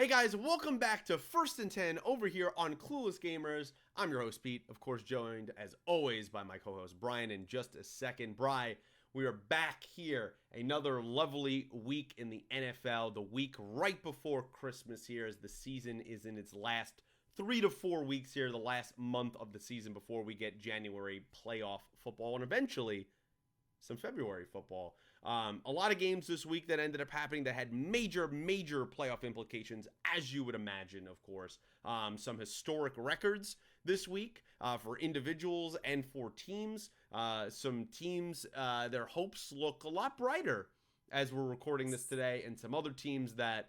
Hey guys, welcome back to First and 10 over here on Clueless Gamers. I'm your host, Pete, of course, joined as always by my co-host, Brian, in just a second. Bri, we are back here, another lovely week in the NFL, the week right before Christmas here as the season is in its last 3 to 4 weeks here, the last month of the season before we get January playoff football and eventually some February football. A lot of games this week that ended up happening that had major playoff implications, as you would imagine, of course. Some historic records this week for individuals and for teams. Some teams, their hopes look a lot brighter as we're recording this today, and some other teams that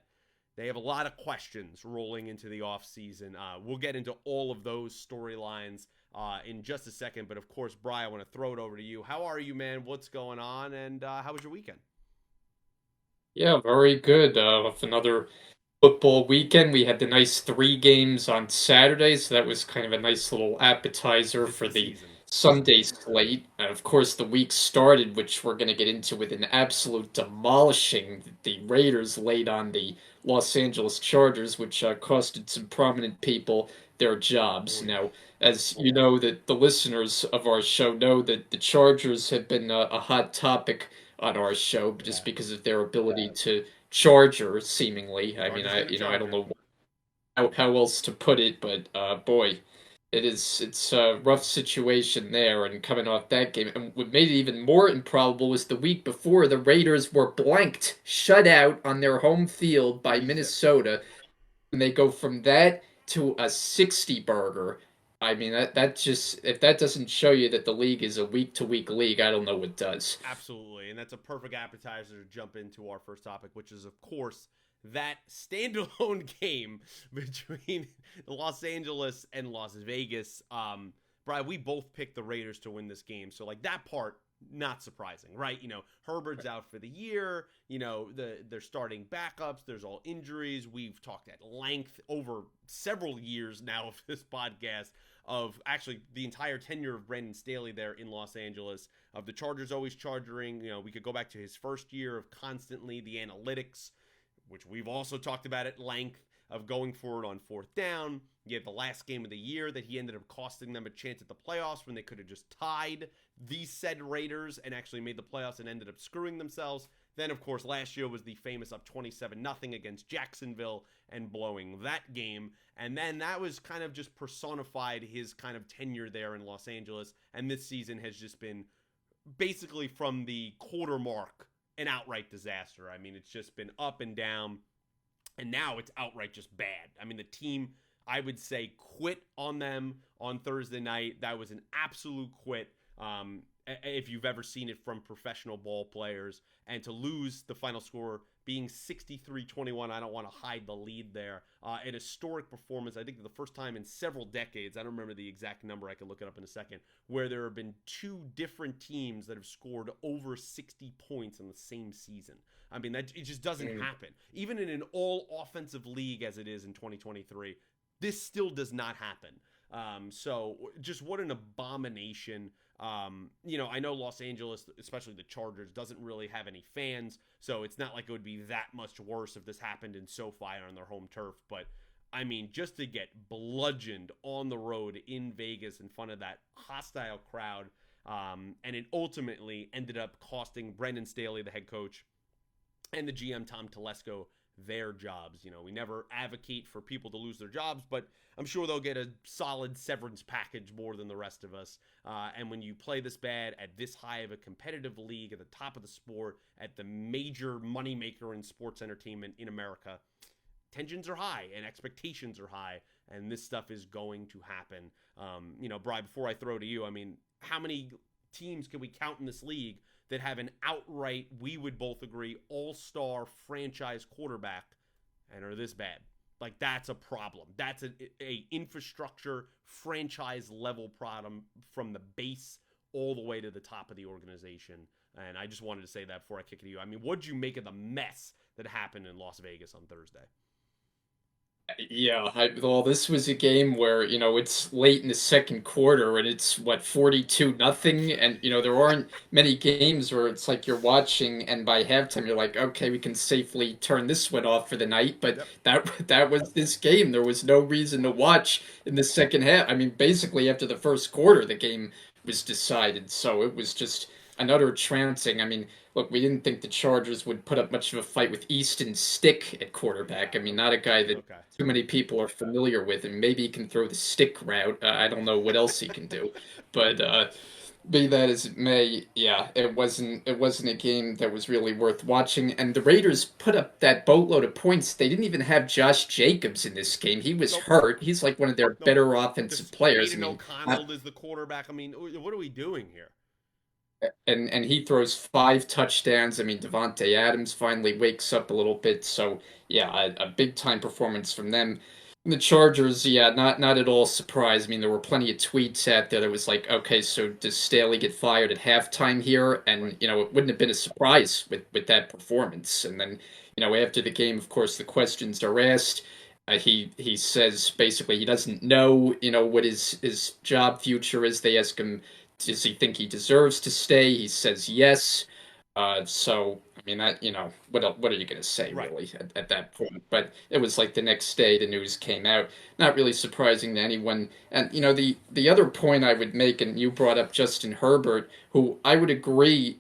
they have a lot of questions rolling into the offseason. We'll get into all of those storylines in just a second. But, of course, Brian, I want to throw it over to you. How are you, man? What's going on? And how was your weekend? Yeah, very good. With another football weekend, we had the nice three games on Saturday, so that was kind of a nice little appetizer Tis for the the season. Sunday slate. And of course, the week started, which we're going to get into with an absolute demolishing that the Raiders laid on the Los Angeles Chargers, which costed some prominent people their jobs. Oh, yeah. Now, as you know, that the listeners of our show know that the Chargers have been a hot topic on our show Yeah. just because of their ability to charger, seemingly. I mean, Charger's going to I charge don't her. know how else to put it, but boy, it's a rough situation there. And coming off that game, and what made it even more improbable was the week before the Raiders were blanked, shut out on their home field by 3-zip. Minnesota, and they go from that to a 60 burger. I mean, that just, if that doesn't show you that the league is a week to week league, I don't know what does. Absolutely. And that's a perfect appetizer to jump into our first topic, which is, of course, that standalone game between Los Angeles and Las Vegas. Brian, we both picked the Raiders to win this game. So, like, that part, not surprising, right? Herbert's out for the year. They're starting backups. There's all injuries. We've talked at length over several years now of this podcast of actually the entire tenure of Brandon Staley there in Los Angeles, of the Chargers always charging. We could go back to his first year of constantly the analytics, which we've also talked about at length, of going for it on fourth down. You have the last game of the year that he ended up costing them a chance at the playoffs when they could have just tied these said Raiders and actually made the playoffs and ended up screwing themselves. Then, of course, last year was the famous up 27-0 against Jacksonville and blowing that game. And then that was kind of just personified his kind of tenure there in Los Angeles. And this season has just been basically from the quarter mark an outright disaster. I mean, it's just been up and down. And now it's outright just bad. I mean, the team, I would say, quit on them on Thursday night. That was an absolute quit. If you've ever seen it from professional ball players, and to lose the final score being 63-21, I don't want to hide the lead there. An historic performance. I think the first time in several decades, I don't remember the exact number, I can look it up in a second, where there have been two different teams that have scored over 60 points in the same season. I mean, that it just doesn't happen. Even in an all offensive league as it is in 2023, this still does not happen. So just what an abomination. I know Los Angeles, especially the Chargers, doesn't really have any fans, so it's not like it would be that much worse if this happened in SoFi on their home turf. But I mean, just to get bludgeoned on the road in Vegas in front of that hostile crowd, and it ultimately ended up costing Brendan Staley, the head coach, and the GM Tom Telesco their jobs. We never advocate for people to lose their jobs, but I'm sure they'll get a solid severance package more than the rest of us. And when you play this bad at this high of a competitive league, at the top of the sport, at the major moneymaker in sports entertainment in America, tensions are high and expectations are high, and this stuff is going to happen. Brian, before I throw to you, I mean, how many teams can we count in this league that have an outright, we would both agree, all-star franchise quarterback and are this bad? Like, that's a problem. That's a infrastructure franchise level problem from the base all the way to the top of the organization. And I just wanted to say that before I kick it to you. I mean, what'd you make of the mess that happened in Las Vegas on Thursday? Yeah, well, this was a game where, it's late in the second quarter and it's what, 42 nothing, and there aren't many games where it's like you're watching and by halftime you're like, okay, we can safely turn this one off for the night, but Yep. that was this game. There was no reason to watch in the second half. I mean, basically after the first quarter the game was decided. So it was just another trouncing. I mean, look, we didn't think the Chargers would put up much of a fight with Easton Stick at quarterback. I Yeah. mean, not a guy that Okay. too many people are familiar with, and maybe he can throw the stick route. I don't know what else he can do, but be that as it may, yeah, it wasn't a game that was really worth watching. And the Raiders put up that boatload of points. They didn't even have Josh Jacobs in this game. He was Nope. hurt. He's like one of their Nope. better offensive Just players. I Aiden mean, not, O'Connell is the quarterback. I mean, what are we doing here? and he throws 5 touchdowns. I mean, Devontae Adams finally wakes up a little bit. So yeah, a big time performance from them. And the Chargers, yeah, not at all surprised. I mean, there were plenty of tweets out there that was like, okay, so does Staley get fired at halftime here? Right. And it wouldn't have been a surprise with that performance. And then after the game, of course, the questions are asked. He says basically he doesn't know what his job future is. They ask him, does he think he deserves to stay? He says yes. So I mean that what are you gonna say Right. really at that point? But it was like the next day the news came out. Not really surprising to anyone. And the other point I would make, and you brought up Justin Herbert, who I would agree,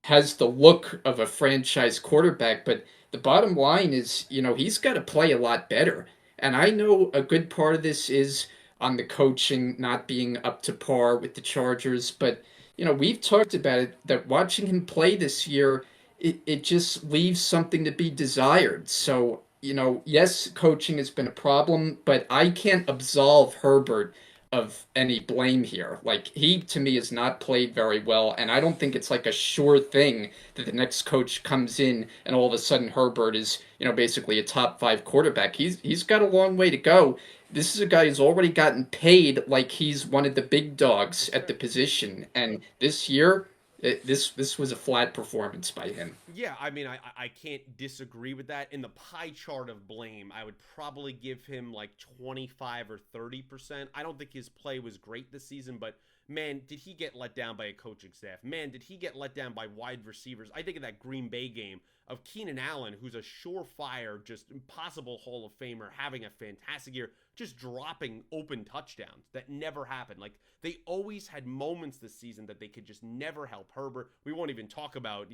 has the look of a franchise quarterback, but the bottom line is, he's got to play a lot better. And I know a good part of this is on the coaching not being up to par with the Chargers, but we've talked about it that watching him play this year, it just leaves something to be desired. So, yes, coaching has been a problem, but I can't absolve Herbert of any blame here. Like, he to me has not played very well, and I don't think it's like a sure thing that the next coach comes in and all of a sudden Herbert is, basically a top 5 quarterback. He's got a long way to go. This is a guy who's already gotten paid like he's one of the big dogs That's at the fair. position, and this year, this was a flat performance by him. Yeah, I mean, I can't disagree with that. In the pie chart of blame, I would probably give him like 25 or 30%. I don't think his play was great this season, but man, did he get let down by a coaching staff? Man, did he get let down by wide receivers? I think of that Green Bay game of Keenan Allen, who's a surefire, just impossible Hall of Famer, having a fantastic year, just dropping open touchdowns that never happened. Like, they always had moments this season that they could just never help Herbert. We won't even talk about,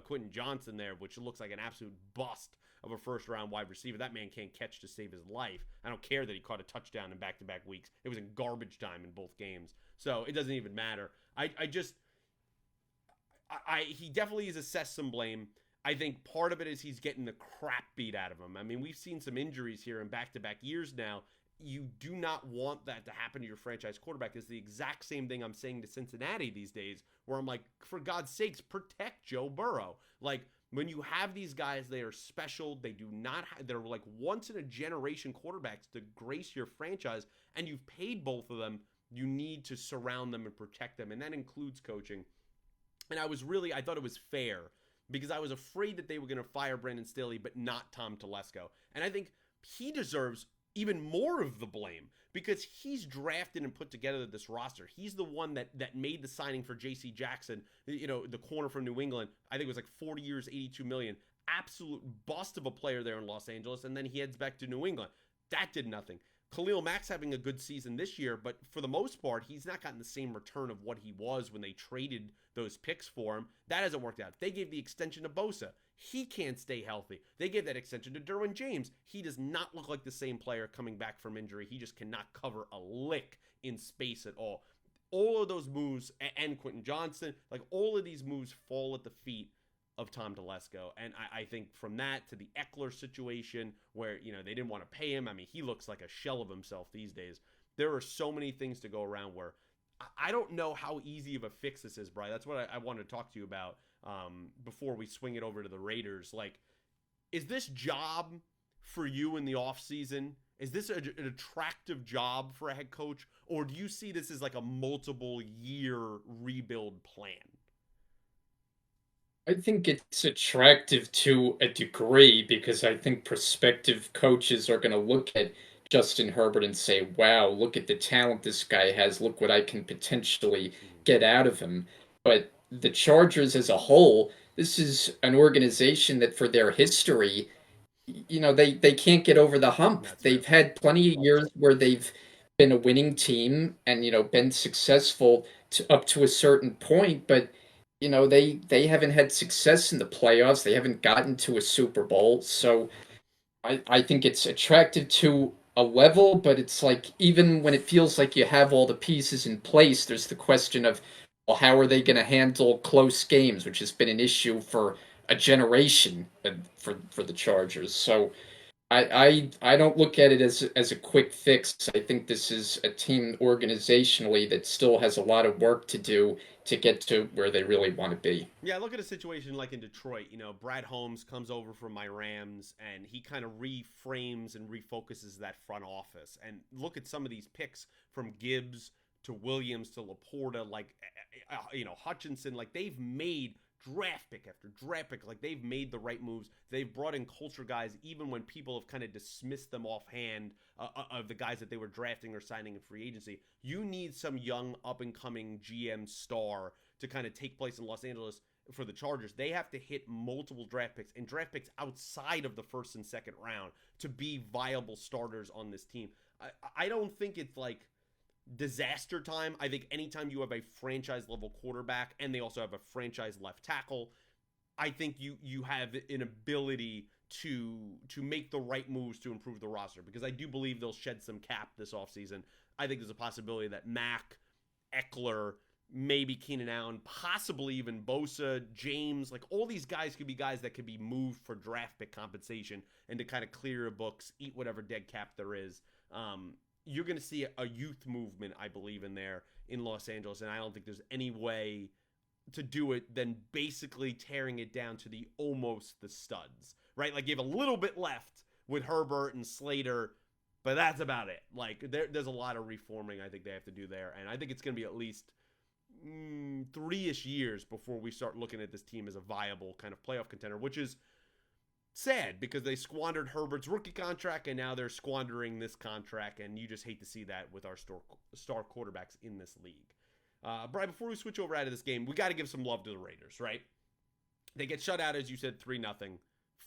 Quentin Johnson there, which looks like an absolute bust of a first round wide receiver. That man can't catch to save his life. I don't care that he caught a touchdown in back to back weeks. It was in garbage time in both games. So it doesn't even matter. He definitely has assessed some blame. I think part of it is he's getting the crap beat out of him. I mean, we've seen some injuries here in back to back years now. You do not want that to happen to your franchise quarterback. It's the exact same thing I'm saying to Cincinnati these days, where I'm like, for God's sakes, protect Joe Burrow. Like, when you have these guys, they are special. They do not. They're like once in a generation quarterbacks to grace your franchise, and you've paid both of them. You need to surround them and protect them, and that includes coaching. And I thought it was fair because I was afraid that they were going to fire Brandon Staley, but not Tom Telesco. And I think he deserves even more of the blame because he's drafted and put together this roster. He's the one that made the signing for J.C. Jackson, the corner from New England. I think it was like 40 years, 82 million. Absolute bust of a player there in Los Angeles, and then he heads back to New England. That did nothing. Khalil Mack's having a good season this year, but for the most part, he's not gotten the same return of what he was when they traded those picks for him. That hasn't worked out. They gave the extension to Bosa. He can't stay healthy. They gave that extension to Derwin James. He does not look like the same player coming back from injury. He just cannot cover a lick in space at all. All of those moves, and Quentin Johnson, like all of these moves fall at the feet of Tom Telesco. And I think from that to the Eckler situation where, they didn't want to pay him. I mean, he looks like a shell of himself these days. There are so many things to go around where I don't know how easy of a fix this is, Brian. That's what I wanted to talk to you about before we swing it over to the Raiders. Like, is this job for you in the offseason? Is this an attractive job for a head coach? Or do you see this as like a multiple year rebuild plan? I think it's attractive to a degree because I think prospective coaches are going to look at Justin Herbert and say, wow, look at the talent this guy has. Look what I can potentially Mhm. get out of him. But the Chargers as a whole, this is an organization that for their history, they can't get over the hump. That's fair. They've had plenty of years where they've been a winning team and been successful up to a certain point, but they haven't had success in the playoffs. They haven't gotten to a Super Bowl. So I think it's attractive to a level, but it's like even when it feels like you have all the pieces in place, there's the question of, well, how are they going to handle close games, which has been an issue for a generation for the Chargers. So I don't look at it as a quick fix. I think this is a team organizationally that still has a lot of work to do to get to where they really want to be. Yeah, look at a situation like in Detroit. Brad Holmes comes over from my Rams and he kind of reframes and refocuses that front office. And look at some of these picks from Gibbs to Williams to Laporta, like, Hutchinson. Like, they've made draft pick after draft pick. Like, they've made the right moves. They've brought in culture guys, even when people have kind of dismissed them offhand of the guys that they were drafting or signing in free agency. You need some young, up and coming GM star to kind of take place in Los Angeles for the Chargers. They have to hit multiple draft picks and draft picks outside of the first and second round to be viable starters on this team. I don't think it's like disaster time. I think anytime you have a franchise level quarterback and they also have a franchise left tackle, I think you have an ability to make the right moves to improve the roster, because I do believe they'll shed some cap this offseason. I think there's a possibility that Mack, Eckler, maybe Keenan Allen, possibly even Bosa, James, like all these guys could be guys that could be moved for draft pick compensation and to kind of clear your books, eat whatever dead cap there is. You're going to see a youth movement, I believe, in there in Los Angeles, and I don't think there's any way to do it than basically tearing it down to the studs, right? Like, you have a little bit left with Herbert and Slater, but that's about it. Like, there's a lot of reforming I think they have to do there, and I think it's going to be at least 3-ish years before we start looking at this team as a viable kind of playoff contender, which is sad because they squandered Herbert's rookie contract and now they're squandering this contract, and you just hate to see that with our star quarterbacks in this league. Brian, before we switch over out of this game, we got to give some love to the Raiders, right? They get shut out, as you said, 3-0,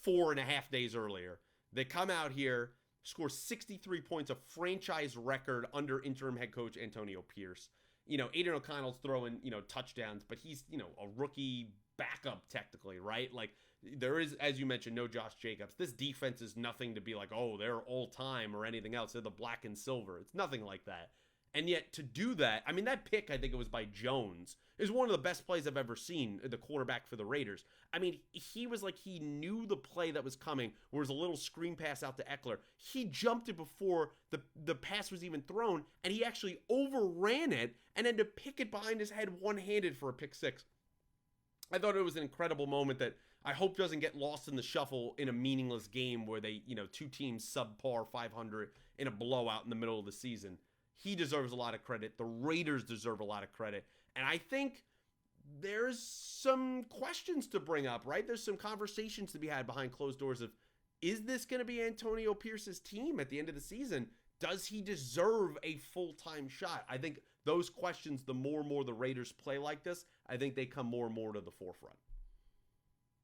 4.5 days earlier. They come out here, score 63 points, a franchise record under interim head coach Antonio Pierce. Aiden O'Connell's throwing, touchdowns, but he's, a rookie backup technically, right? Like, there is, as you mentioned, no Josh Jacobs. This defense is nothing to be like, oh, they're all time or anything else. They're the black and silver. It's nothing like that. And yet to do that, I mean, that pick, I think it was by Jones, is one of the best plays I've ever seen, the quarterback for the Raiders. I mean, he was like, he knew the play that was coming, where it was a little screen pass out to Eckler. He jumped it before the pass was even thrown, and he actually overran it and had to pick it behind his head one-handed for a pick six. I thought it was an incredible moment that I hope doesn't get lost in the shuffle in a meaningless game where they, two teams subpar 500 in a blowout in the middle of the season. He deserves a lot of credit. The Raiders deserve a lot of credit. And I think there's some questions to bring up, right? There's some conversations to be had behind closed doors of, is this going to be Antonio Pierce's team at the end of the season? Does he deserve a full-time shot? I think those questions, the more and more the Raiders play like this, I think they come more and more to the forefront.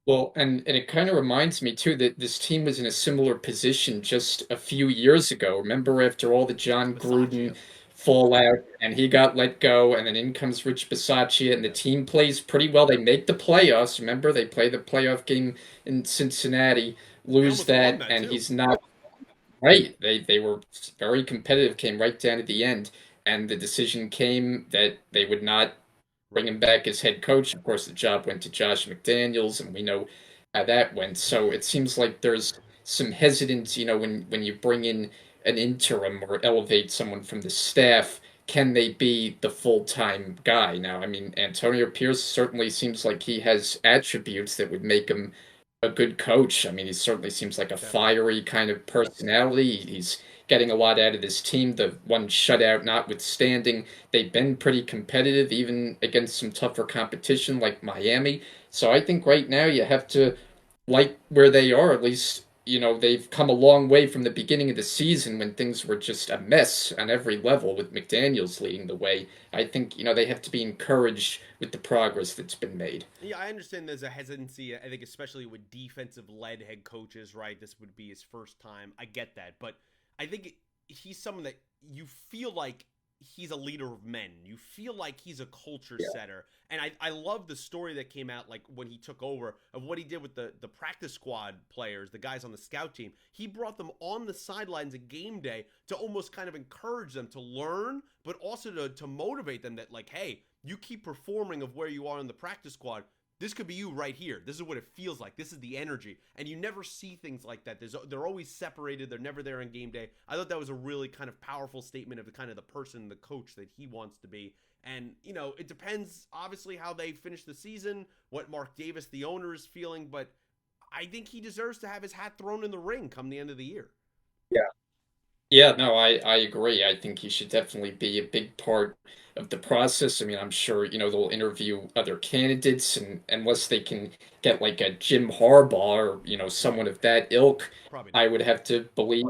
Well, and it kind of reminds me too that this team was in a similar position just a few years ago. Remember after all the John Bisaccia. Gruden fallout and he got let go and then in comes Rich Bisaccia and the Yep. team plays pretty well. They make the playoffs. Remember they play the playoff game in Cincinnati, They lose almost won that, that and too. he's not right. They were very competitive, came right down to the end, and the decision came that they would not bring Right. him back as head coach. Of course, the job went to Josh McDaniels, and we know how that went. So it seems like there's some hesitance, when you bring in an interim or elevate someone from the staff. Can they be the full time guy? Now, I mean, Antonio Pierce certainly seems like he has attributes that would make him a good coach. I mean, he certainly seems like a Definitely. fiery kind of personality. getting a lot out of this team. The one shutout notwithstanding, they've been pretty competitive even against some tougher competition like Miami. So I think right now you have to like where they are. At least they've come a long way from the beginning of the season when things were just a mess on every level with McDaniels leading the way. I think they have to be encouraged with the progress that's been made. Yeah, I understand there's a hesitancy. I think especially with defensive led head coaches, right? This would be his first time. I get that, but I think he's someone that you feel like he's a leader of men. You feel like he's a culture Yeah. setter. And I love the story that came out like when he took over of what he did with the practice squad players, the guys on the scout team. He brought them on the sidelines at game day to almost kind of encourage them to learn, but also to motivate them that like, hey, you keep performing of where you are in the practice squad. This could be you right here. This is what it feels like. This is the energy. And you never see things like that. They're always separated. They're never there on game day. I thought that was a really kind of powerful statement of the kind of the person, the coach that he wants to be. And, it depends, obviously, how they finish the season, what Mark Davis, the owner, is feeling. But I think he deserves to have his hat thrown in the ring come the end of the year. Yeah, no, I agree. I think he should definitely be a big part of the process. I mean, I'm sure, they'll interview other candidates and unless they can get like a Jim Harbaugh or, Right. someone of that ilk, Probably I not. would have to believe,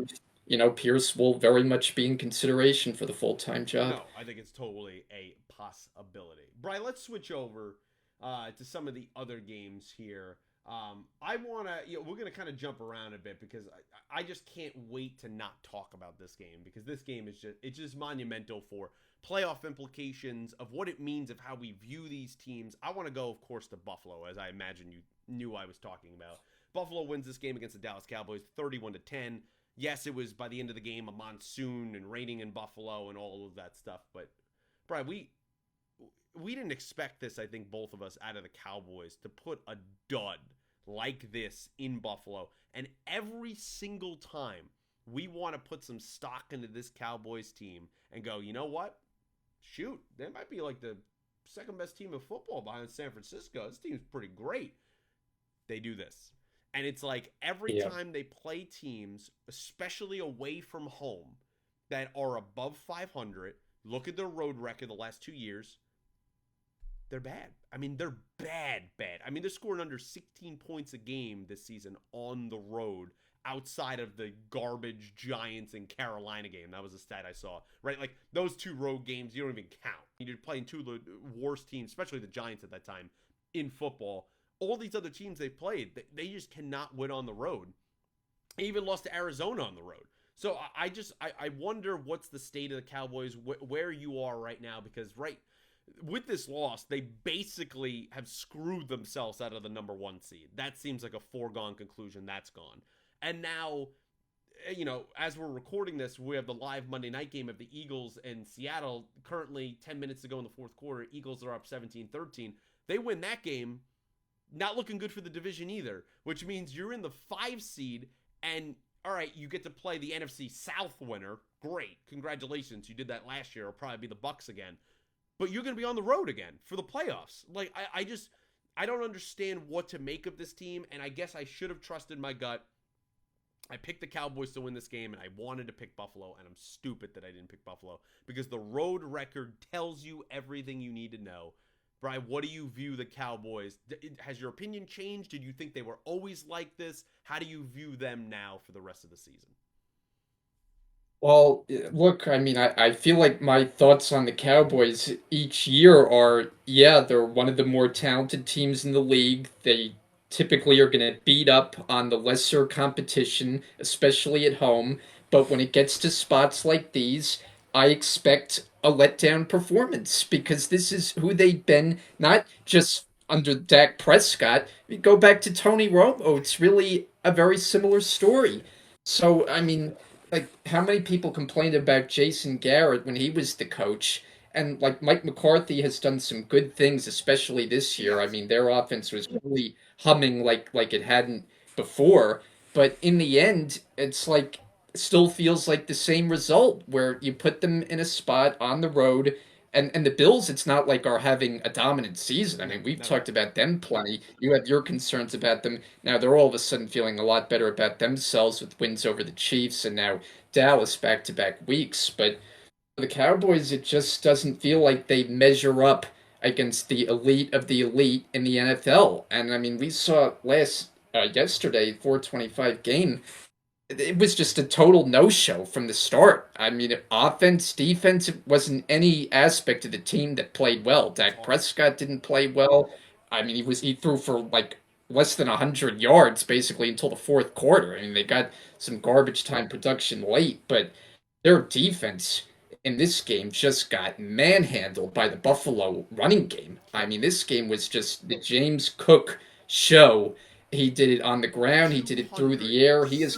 Pierce will very much be in consideration for the full-time job. No, I think it's totally a possibility. Brian, let's switch over to some of the other games here. I want to, we're going to kind of jump around a bit because I just can't wait to not talk about this game because this game is it's just monumental for playoff implications of what it means of how we view these teams. I want to go, of course, to Buffalo, as I imagine you knew I was talking about. Buffalo wins this game against the Dallas Cowboys 31-10. Yes, it was by the end of the game a monsoon and raining in Buffalo and all of that stuff. But Brian, we didn't expect this. I think both of us out of the Cowboys to put a dud like this in Buffalo, and every single time we want to put some stock into this Cowboys team and go, you know what? Shoot, they might be like the second best team of football behind San Francisco. This team's pretty great. They do this. And it's like every Yeah. time they play teams, especially away from home, that are above 500, look at their road record the last 2 years, they're bad. I mean, they're bad, bad. I mean, they're scoring under 16 points a game this season on the road outside of the garbage Giants and Carolina game. That was a stat I saw, right? Like, those two road games, you don't even count. You're playing two of the worst teams, especially the Giants at that time, in football. All these other teams they've played, they just cannot win on the road. They even lost to Arizona on the road. So I wonder what's the state of the Cowboys, where you are right now, because with this loss, they basically have screwed themselves out of the number one seed. That seems like a foregone conclusion. That's gone. And now, as we're recording this, we have the live Monday night game of the Eagles and Seattle. Currently, 10 minutes to go in the fourth quarter. Eagles are up 17-13. They win that game. Not looking good for the division either, which means you're in the 5 seed and all right, you get to play the NFC South winner. Great. Congratulations. You did that last year. It'll probably be the Bucks again. But you're going to be on the road again for the playoffs. Like I don't understand what to make of this team, and I guess I should have trusted my gut. I picked the Cowboys to win this game, and I wanted to pick Buffalo, and I'm stupid that I didn't pick Buffalo because the road record tells you everything you need to know. Brian, what do you view the Cowboys? Has your opinion changed? Did you think they were always like this? How do you view them now for the rest of the season? Well, look, I mean, I feel like my thoughts on the Cowboys each year are, yeah, they're one of the more talented teams in the league. They typically are going to beat up on the lesser competition, especially at home. But when it gets to spots like these, I expect a letdown performance because this is who they've been, not just under Dak Prescott. We go back to Tony Romo. It's really a very similar story. So, I mean, like how many people complained about Jason Garrett when he was the coach? And like Mike McCarthy has done some good things, especially this year. I Yes. mean, their offense was really humming like it hadn't before. But in the end, it's like it still feels like the same result where you put them in a spot on the road. And the Bills, it's not like are having a dominant season. I No, mean, we've not at talked all. about them plenty. You have your concerns about them. Now they're all of a sudden feeling a lot better about themselves with wins over the Chiefs and now Dallas back-to-back weeks. But for the Cowboys, it just doesn't feel like they measure up against the elite of the elite in the NFL. And I mean, we saw yesterday, 425 game, it was just a total no-show from the start. I mean, offense, defense, it wasn't any aspect of the team that played well. It's Dak hard. Prescott didn't play well. I mean, he threw for like less than 100 yards basically until the fourth quarter. I mean, they got some garbage time production late, but their defense in this game just got manhandled by the Buffalo running game. I Yep. mean, this game was just the James Cook show. He did it on the ground, he did it through the air. Yards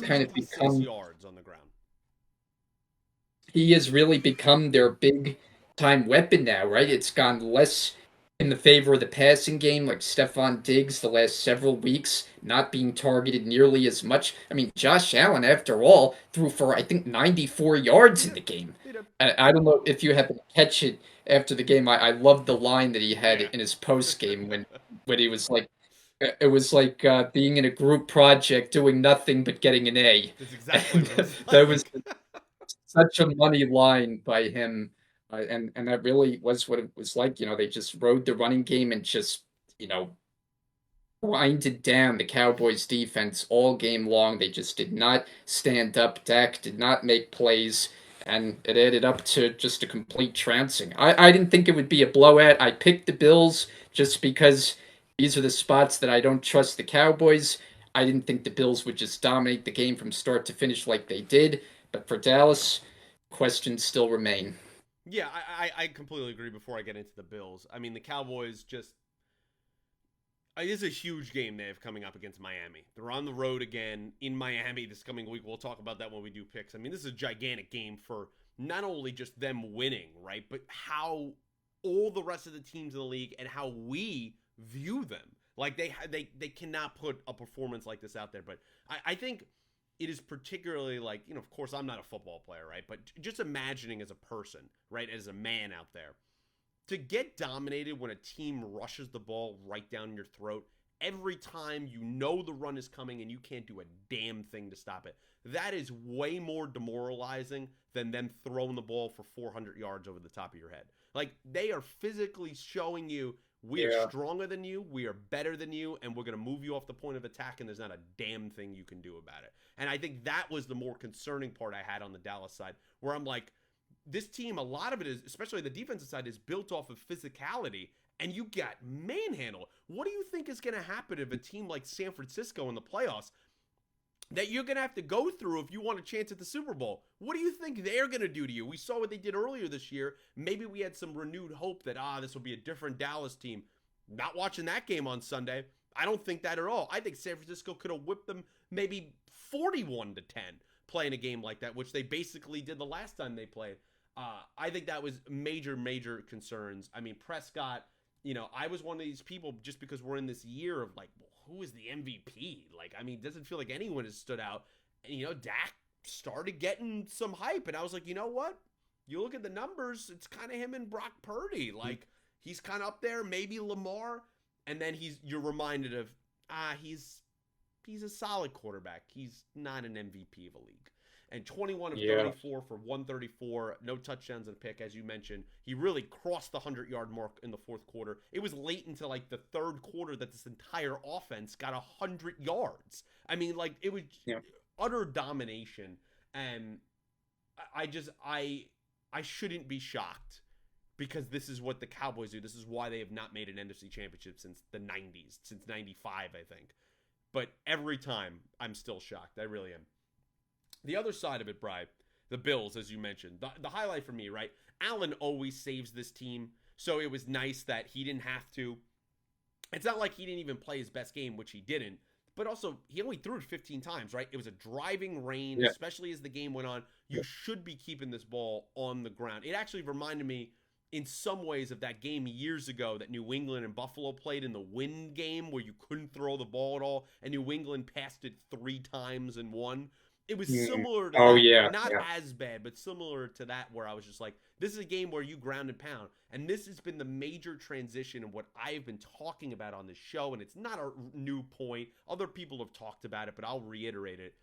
on the ground. He has really become their big time weapon now, right? It's gone less in the favor of the passing game, like Stephon Diggs the last several weeks, not being targeted nearly as much. I mean, Josh Allen, after all, threw for, I think, 94 yards He in did. the game. He did. I don't know if you happen to catch it after the game. I loved the line that he had Yeah. in his post game when he was like, it was like being in a group project doing nothing but getting an A. That's exactly what it was That was like. such a money line by him, and that really was what it was like. You know, they just rode the running game and just grinded down the Cowboys defense all game long. They just did not stand up. Dak did not make plays, and it added up to just a complete trouncing. I didn't think it would be a blowout. I picked the Bills just because these are the spots that I don't trust the Cowboys. I didn't think the Bills would just dominate the game from start to finish like they did. But for Dallas, questions still remain. Yeah, I completely agree before I get into the Bills. I mean, the Cowboys just. It is a huge game they have coming up against Miami. They're on the road again in Miami this coming week. We'll talk about that when we do picks. I mean, this is a gigantic game for not only just them winning, right, but how all the rest of the teams in the league and how we view them. Like they cannot put a performance like this out there. But I think it is particularly like, of course I'm not a football player, right? But just imagining as a person, right, as a man out there, to get dominated when a team rushes the ball right down your throat every time you know the run is coming and you can't do a damn thing to stop it. That is way more demoralizing than them throwing the ball for 400 yards over the top of your head. Like, they are physically showing you we are Yeah. stronger than you, we are better than you, and we're going to move you off the point of attack, and there's not a damn thing you can do about it. And I think that was the more concerning part I had on the Dallas side, where I'm like, this team, a lot of it is, especially the defensive side, is built off of physicality, and you got manhandled. What do you think is going to happen if a team like San Francisco in the playoffs that you're going to have to go through if you want a chance at the Super Bowl? What do you think they're going to do to you? We saw what they did earlier this year. Maybe we had some renewed hope that, this will be a different Dallas team. Not watching that game on Sunday. I don't think that at all. I think San Francisco could have whipped them maybe 41-10 playing a game like that, which they basically did the last time they played. I think that was major concerns. I mean, Prescott, I was one of these people just because we're in this year of like, well, who is the MVP? Like, I mean, it doesn't feel like anyone has stood out. And, Dak started getting some hype. And I was like, you know what? You look at the numbers, it's kind of him and Brock Purdy. Like, he's kind of up there, maybe Lamar. And then you're reminded of, he's a solid quarterback. He's not an MVP of a league. And 21 of Yeah. 34 for 134, no touchdowns and pick, as you mentioned. He really crossed the 100-yard mark in the fourth quarter. It was late into like the third quarter that this entire offense got 100 yards. I mean, like, it was Yeah. utter domination. And I shouldn't be shocked because this is what the Cowboys do. This is why they have not made an NFC championship since the 90s, since 95, I think. But every time, I'm still shocked. I really am. The other side of it, Bri, the Bills, as you mentioned, the highlight for me, right? Allen always saves this team, so it was nice that he didn't have to. It's not like he didn't even play his best game, which he didn't, but also he only threw it 15 times, right? It was a driving rain, Yeah. especially as the game went on. You should be keeping this ball on the ground. It actually reminded me in some ways of that game years ago that New England and Buffalo played in the wind game where you couldn't throw the ball at all, and New England passed it 3 times and won. It was Mm. similar to Oh that. yeah, Not yeah. as bad, but similar to that, where I was just like, this is a game where you ground and pound. And this has been the major transition of what I've been talking about on this show. And it's not a new point. Other people have talked about it, but I'll reiterate it.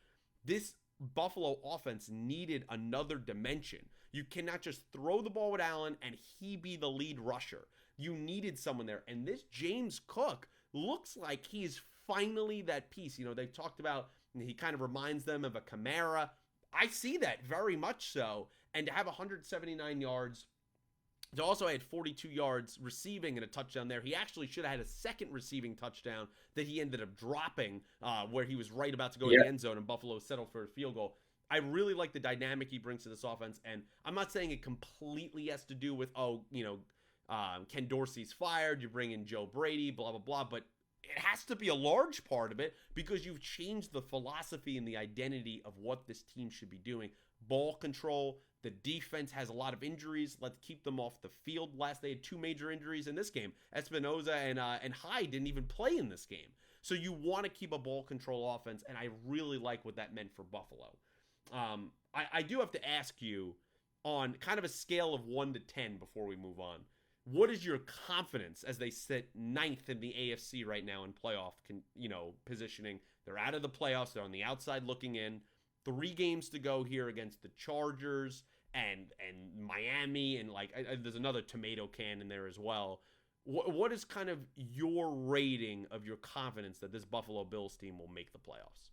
This Buffalo offense needed another dimension. You cannot just throw the ball with Allen and he be the lead rusher. You needed someone there. And this James Cook looks like he is finally that piece. You know, they talked about he kind of reminds them of a Kamara. I see that very much so. And to have 179 yards, he also had 42 yards receiving and a touchdown there. He actually should have had a second receiving touchdown that he ended up dropping, where he was right about to go in Yeah. the end zone and Buffalo settled for a field goal. I really like the dynamic he brings to this offense, and I'm not saying it completely has to do with Ken Dorsey's fired, you bring in Joe Brady, blah blah blah, but it has to be a large part of it because you've changed the philosophy and the identity of what this team should be doing. Ball control. The defense has a lot of injuries. Let's keep them off the field. Last they had two major injuries in this game. Espinoza and Hyde didn't even play in this game. So you want to keep a ball control offense, and I really like what that meant for Buffalo. I do have to ask you on kind of a scale of 1 to 10 before we move on. What is your confidence as they sit ninth in the AFC right now in playoff, positioning? They're out of the playoffs. They're on the outside looking in. 3 games to go here against the Chargers and Miami, and there's another tomato can in there as well. What is kind of your rating of your confidence that this Buffalo Bills team will make the playoffs?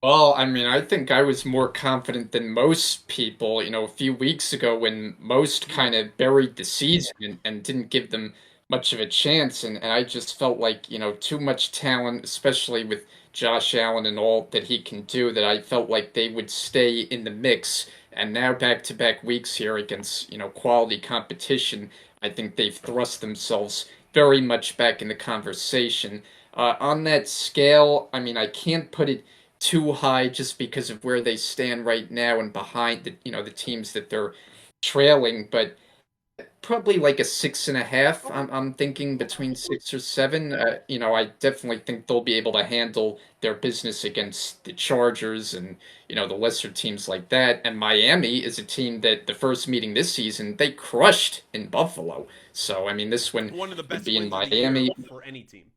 Well, I mean, I think I was more confident than most people, a few weeks ago when most kind of buried the season and didn't give them much of a chance. And I just felt like, too much talent, especially with Josh Allen and all that he can do, that I felt like they would stay in the mix. And now back-to-back weeks here against, quality competition, I think they've thrust themselves very much back in the conversation. On that scale, I mean, I can't put it too high just because of where they stand right now and behind the teams that they're trailing, but probably like a 6.5. Okay. I'm thinking Okay. between 6 or 7. I definitely think they'll be able to handle their business against the Chargers and the lesser teams like that. And Miami is a team that the first meeting this season they crushed in Buffalo. So I mean, this one One of the would best be in wins of the year Miami. for any team.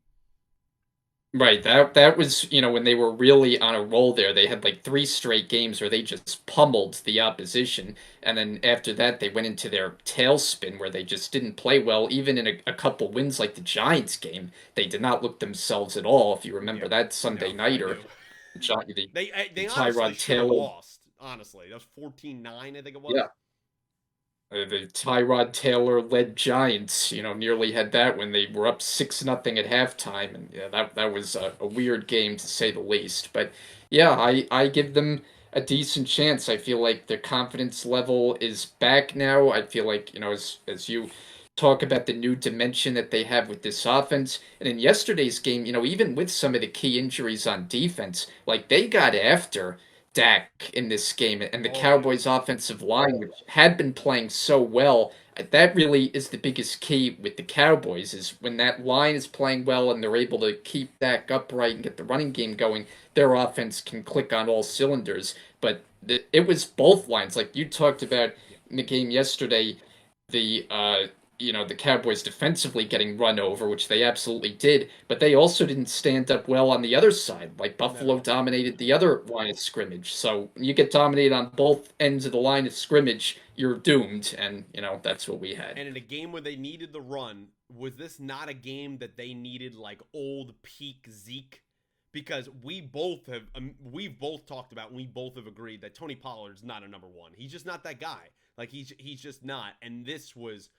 Right, that was, when they were really on a roll there. They had like 3 straight games where they just pummeled the opposition, and then after that they went into their tailspin where they just didn't play well. Even in a couple wins like the Giants game, they did not look themselves at all. If you remember Yep. that No, Sunday I nighter, do. the They honestly Tyrod should have Taylor, lost. Honestly, that was 14-9, I think it yeah, was. the Tyrod Taylor led Giants, nearly had that when they were up 6-0 at halftime, and yeah, that was a weird game to say the least. But yeah, I give them a decent chance. I feel like their confidence level is back now. I feel like as you talk about the new dimension that they have with this offense, and in yesterday's game, even with some of the key injuries on defense, like they got after Dak in this game, and the Oh yeah. Cowboys' offensive line, which had been playing so well. That really is the biggest key with the Cowboys is when that line is playing well and they're able to keep Dak upright and get the running game going, their offense can click on all cylinders. But it was both lines, like you talked about Yeah. in the game yesterday. The Cowboys defensively getting run over, which they absolutely did, but they also didn't stand up well on the other side. Like Buffalo No. dominated the other line of scrimmage. So when you get dominated on both ends of the line of scrimmage, you're doomed, and that's what we had. And in a game where they needed the run, was this not a game that they needed like old peak Zeke? Because we've both talked about, and we both have agreed that Tony Pollard's not a number one. He's just not that guy. Like he's just not. And this was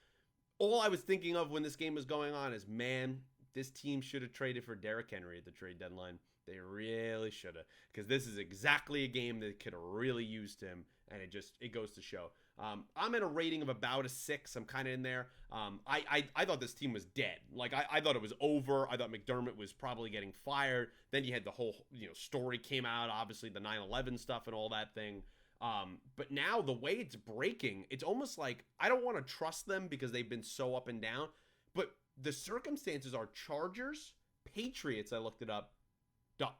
all I was thinking of when this game was going on is, man, this team should have traded for Derrick Henry at the trade deadline. They really should have, because this is exactly a game that could have really used him, and it goes to show. I'm at a rating of about a 6. I'm kind of in there. I thought this team was dead. Like I thought it was over. I thought McDermott was probably getting fired. Then you had the whole story came out, obviously the 9/11 stuff and all that thing. But now the way it's breaking, it's almost like I don't want to trust them because they've been so up and down. But the circumstances are Chargers, Patriots. I looked it up.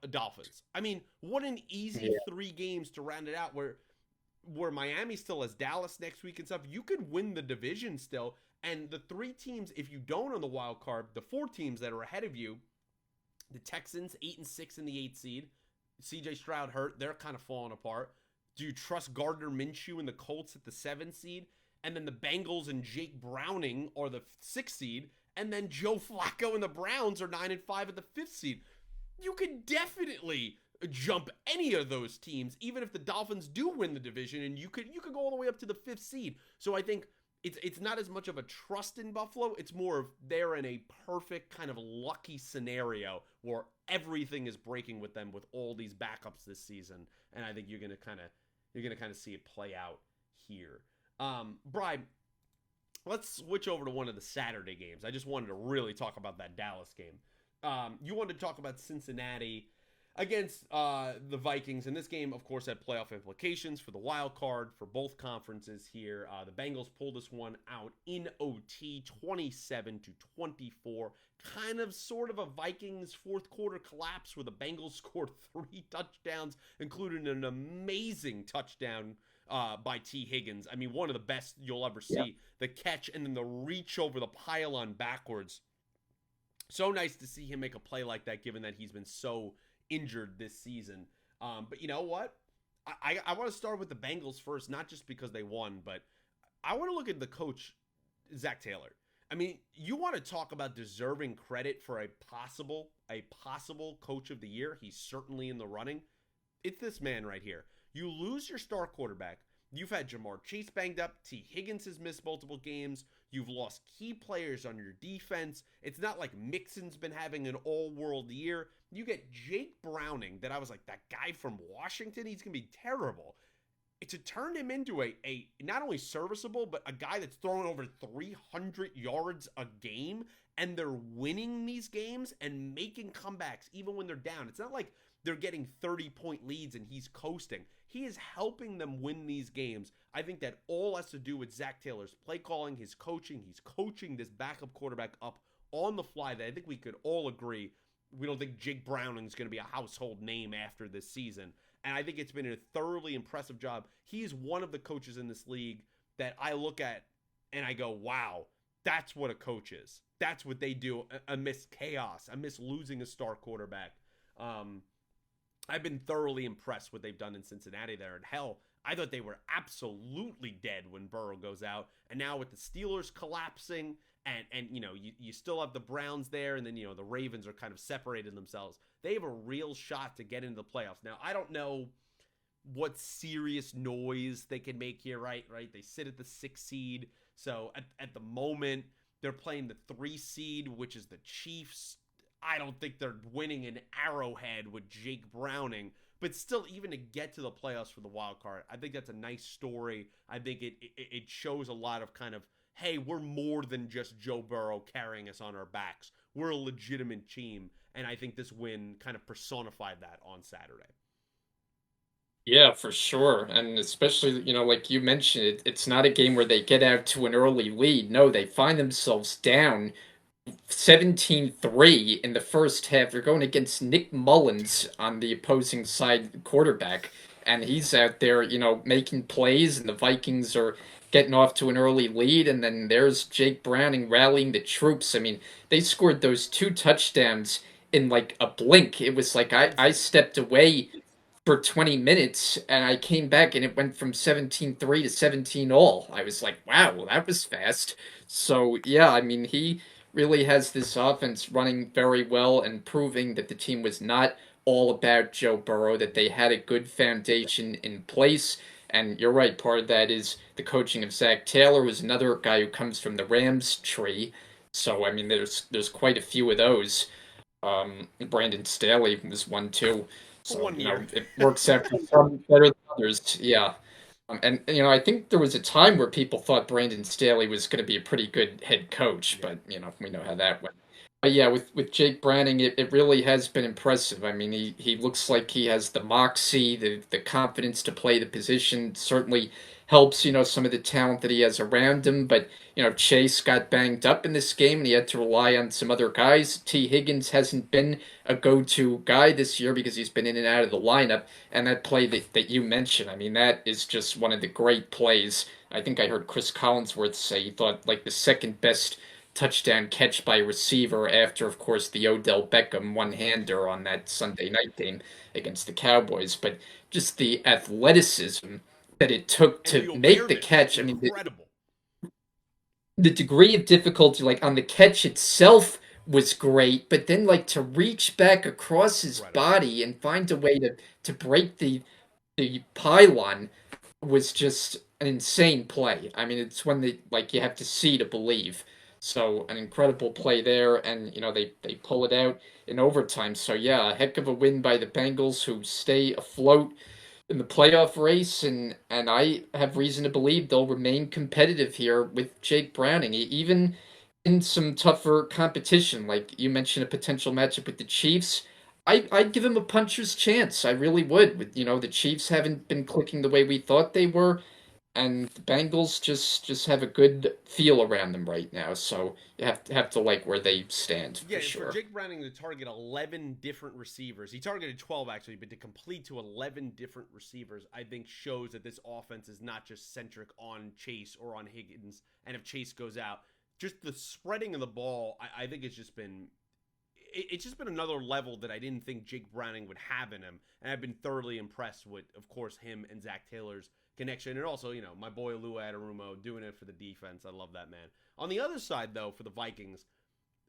Dolphins. I mean, what an easy Yeah. 3 games to round it out where Miami still has Dallas next week and stuff. You could win the division still. And the 3 teams, if you don't on the wild card, the 4 teams that are ahead of you, the Texans 8-6 in the 8th seed. CJ Stroud hurt. They're kind of falling apart. Do you trust Gardner Minshew and the Colts at the 7th seed? And then the Bengals and Jake Browning are the 6th seed. And then Joe Flacco and the Browns are 9-5 at the 5th seed. You could definitely jump any of those teams, even if the Dolphins do win the division, and you could go all the way up to the 5th seed. So I think it's not as much of a trust in Buffalo. It's more of they're in a perfect kind of lucky scenario where everything is breaking with them with all these backups this season, and I think you're gonna kind of see it play out here. Brian, let's switch over to one of the Saturday games. I just wanted to really talk about that Dallas game. You wanted to talk about Cincinnati against the Vikings. And this game, of course, had playoff implications for the wild card for both conferences here. The Bengals pulled this one out in OT, 27-24. Kind of sort of a Vikings fourth quarter collapse where the Bengals scored 3 touchdowns, including an amazing touchdown by T. Higgins. I mean, one of the best you'll ever see. Yeah. The catch and then the reach over the pylon backwards. So nice to see him make a play like that, given that he's been so injured this season. But you know what? I want to start with the Bengals first, not just because they won, but I want to look at the coach, Zach Taylor. I mean, you want to talk about deserving credit for a possible coach of the year. He's certainly in the running. It's this man right here. You lose your star quarterback. You've had Jamar Chase banged up. T. Higgins has missed multiple games. You've lost key players on your defense. It's not like Mixon's been having an all-world year. You get Jake Browning, that I was like, that guy from Washington, he's going to be terrible. To turn him into a not only serviceable, but a guy that's throwing over 300 yards a game, and they're winning these games and making comebacks even when they're down. It's not like they're getting 30-point leads and he's coasting. He is helping them win these games. I think that all has to do with Zach Taylor's play calling, his coaching. He's coaching this backup quarterback up on the fly that I think we could all agree. We don't think Jake Browning is going to be a household name after this season. And I think it's been a thoroughly impressive job. He is one of the coaches in this league that I look at and I go, wow, that's what a coach is. That's what they do amidst chaos, amidst losing a star quarterback. I've been thoroughly impressed what they've done in Cincinnati there. And hell, I thought they were absolutely dead when Burrow goes out. And now with the Steelers collapsing and you still have the Browns there, and then the Ravens are kind of separated themselves. They have a real shot to get into the playoffs. Now, I don't know what serious noise they can make here, right? They sit at the 6th seed. So at the moment, they're playing the 3 seed, which is the Chiefs. I don't think they're winning an Arrowhead with Jake Browning, but still, even to get to the playoffs for the wild card, I think that's a nice story. I think it shows a lot of kind of, hey, we're more than just Joe Burrow carrying us on our backs. We're a legitimate team, and I think this win kind of personified that on Saturday. Yeah, for sure. And especially, like you mentioned, it's not a game where they get out to an early lead. No, they find themselves down 17-3 in the first half. They're going against Nick Mullins on the opposing side quarterback, and he's out there, making plays, and the Vikings are getting off to an early lead, and then there's Jake Browning rallying the troops. I mean, they scored those 2 touchdowns in like a blink. It was like I stepped away for 20 minutes and I came back and it went from 17-3 to 17 all. I was like, wow, well, that was fast. So, yeah, I mean, he really has this offense running very well and proving that the team was not all about Joe Burrow, that they had a good foundation in place. And you're right, part of that is the coaching of Zach Taylor, who's another guy who comes from the Rams tree. So, I mean, there's quite a few of those. Brandon Staley was one too. For So, one year. it works out for some better than others. Yeah. And, I think there was a time where people thought Brandon Staley was going to be a pretty good head coach, Yeah. but, we know how that went. Yeah, with Jake Browning, it really has been impressive. I mean, he looks like he has the moxie, the confidence to play the position. Certainly helps, some of the talent that he has around him. But, Chase got banged up in this game and he had to rely on some other guys. T. Higgins hasn't been a go-to guy this year because he's been in and out of the lineup. And that play that you mentioned, I mean, that is just one of the great plays. I think I heard Chris Collinsworth say he thought like the second best touchdown catch by a receiver after, of course, the Odell Beckham one-hander on that Sunday night game against the Cowboys. But just the athleticism that it took And the to make the awareness, catch. I mean, incredible. the degree of difficulty, like on the catch itself, was great, but then like to reach back across his Incredible. body and find a way to break the pylon was just an insane play. I mean, it's when they like you have to see to believe. So an incredible play there, and they pull it out in overtime. So yeah, a heck of a win by the Bengals, who stay afloat in the playoff race, and I have reason to believe they'll remain competitive here with Jake Browning, even in some tougher competition. Like you mentioned, a potential matchup with the Chiefs. I'd give him a puncher's chance. I really would. With the Chiefs haven't been clicking the way we thought they were, and the Bengals just have a good feel around them right now. So you have to like where they stand Yeah, for and for sure. Jake Browning to target 11 different receivers, he targeted 12 actually, but to complete to 11 different receivers, I think shows that this offense is not just centric on Chase or on Higgins. And if Chase goes out, just the spreading of the ball, I think it's just been another level that I didn't think Jake Browning would have in him. And I've been thoroughly impressed with, of course, him and Zach Taylor's connection. And also, my boy Lou Adarumo doing it for the defense. I love that man. On the other side, though, for the Vikings,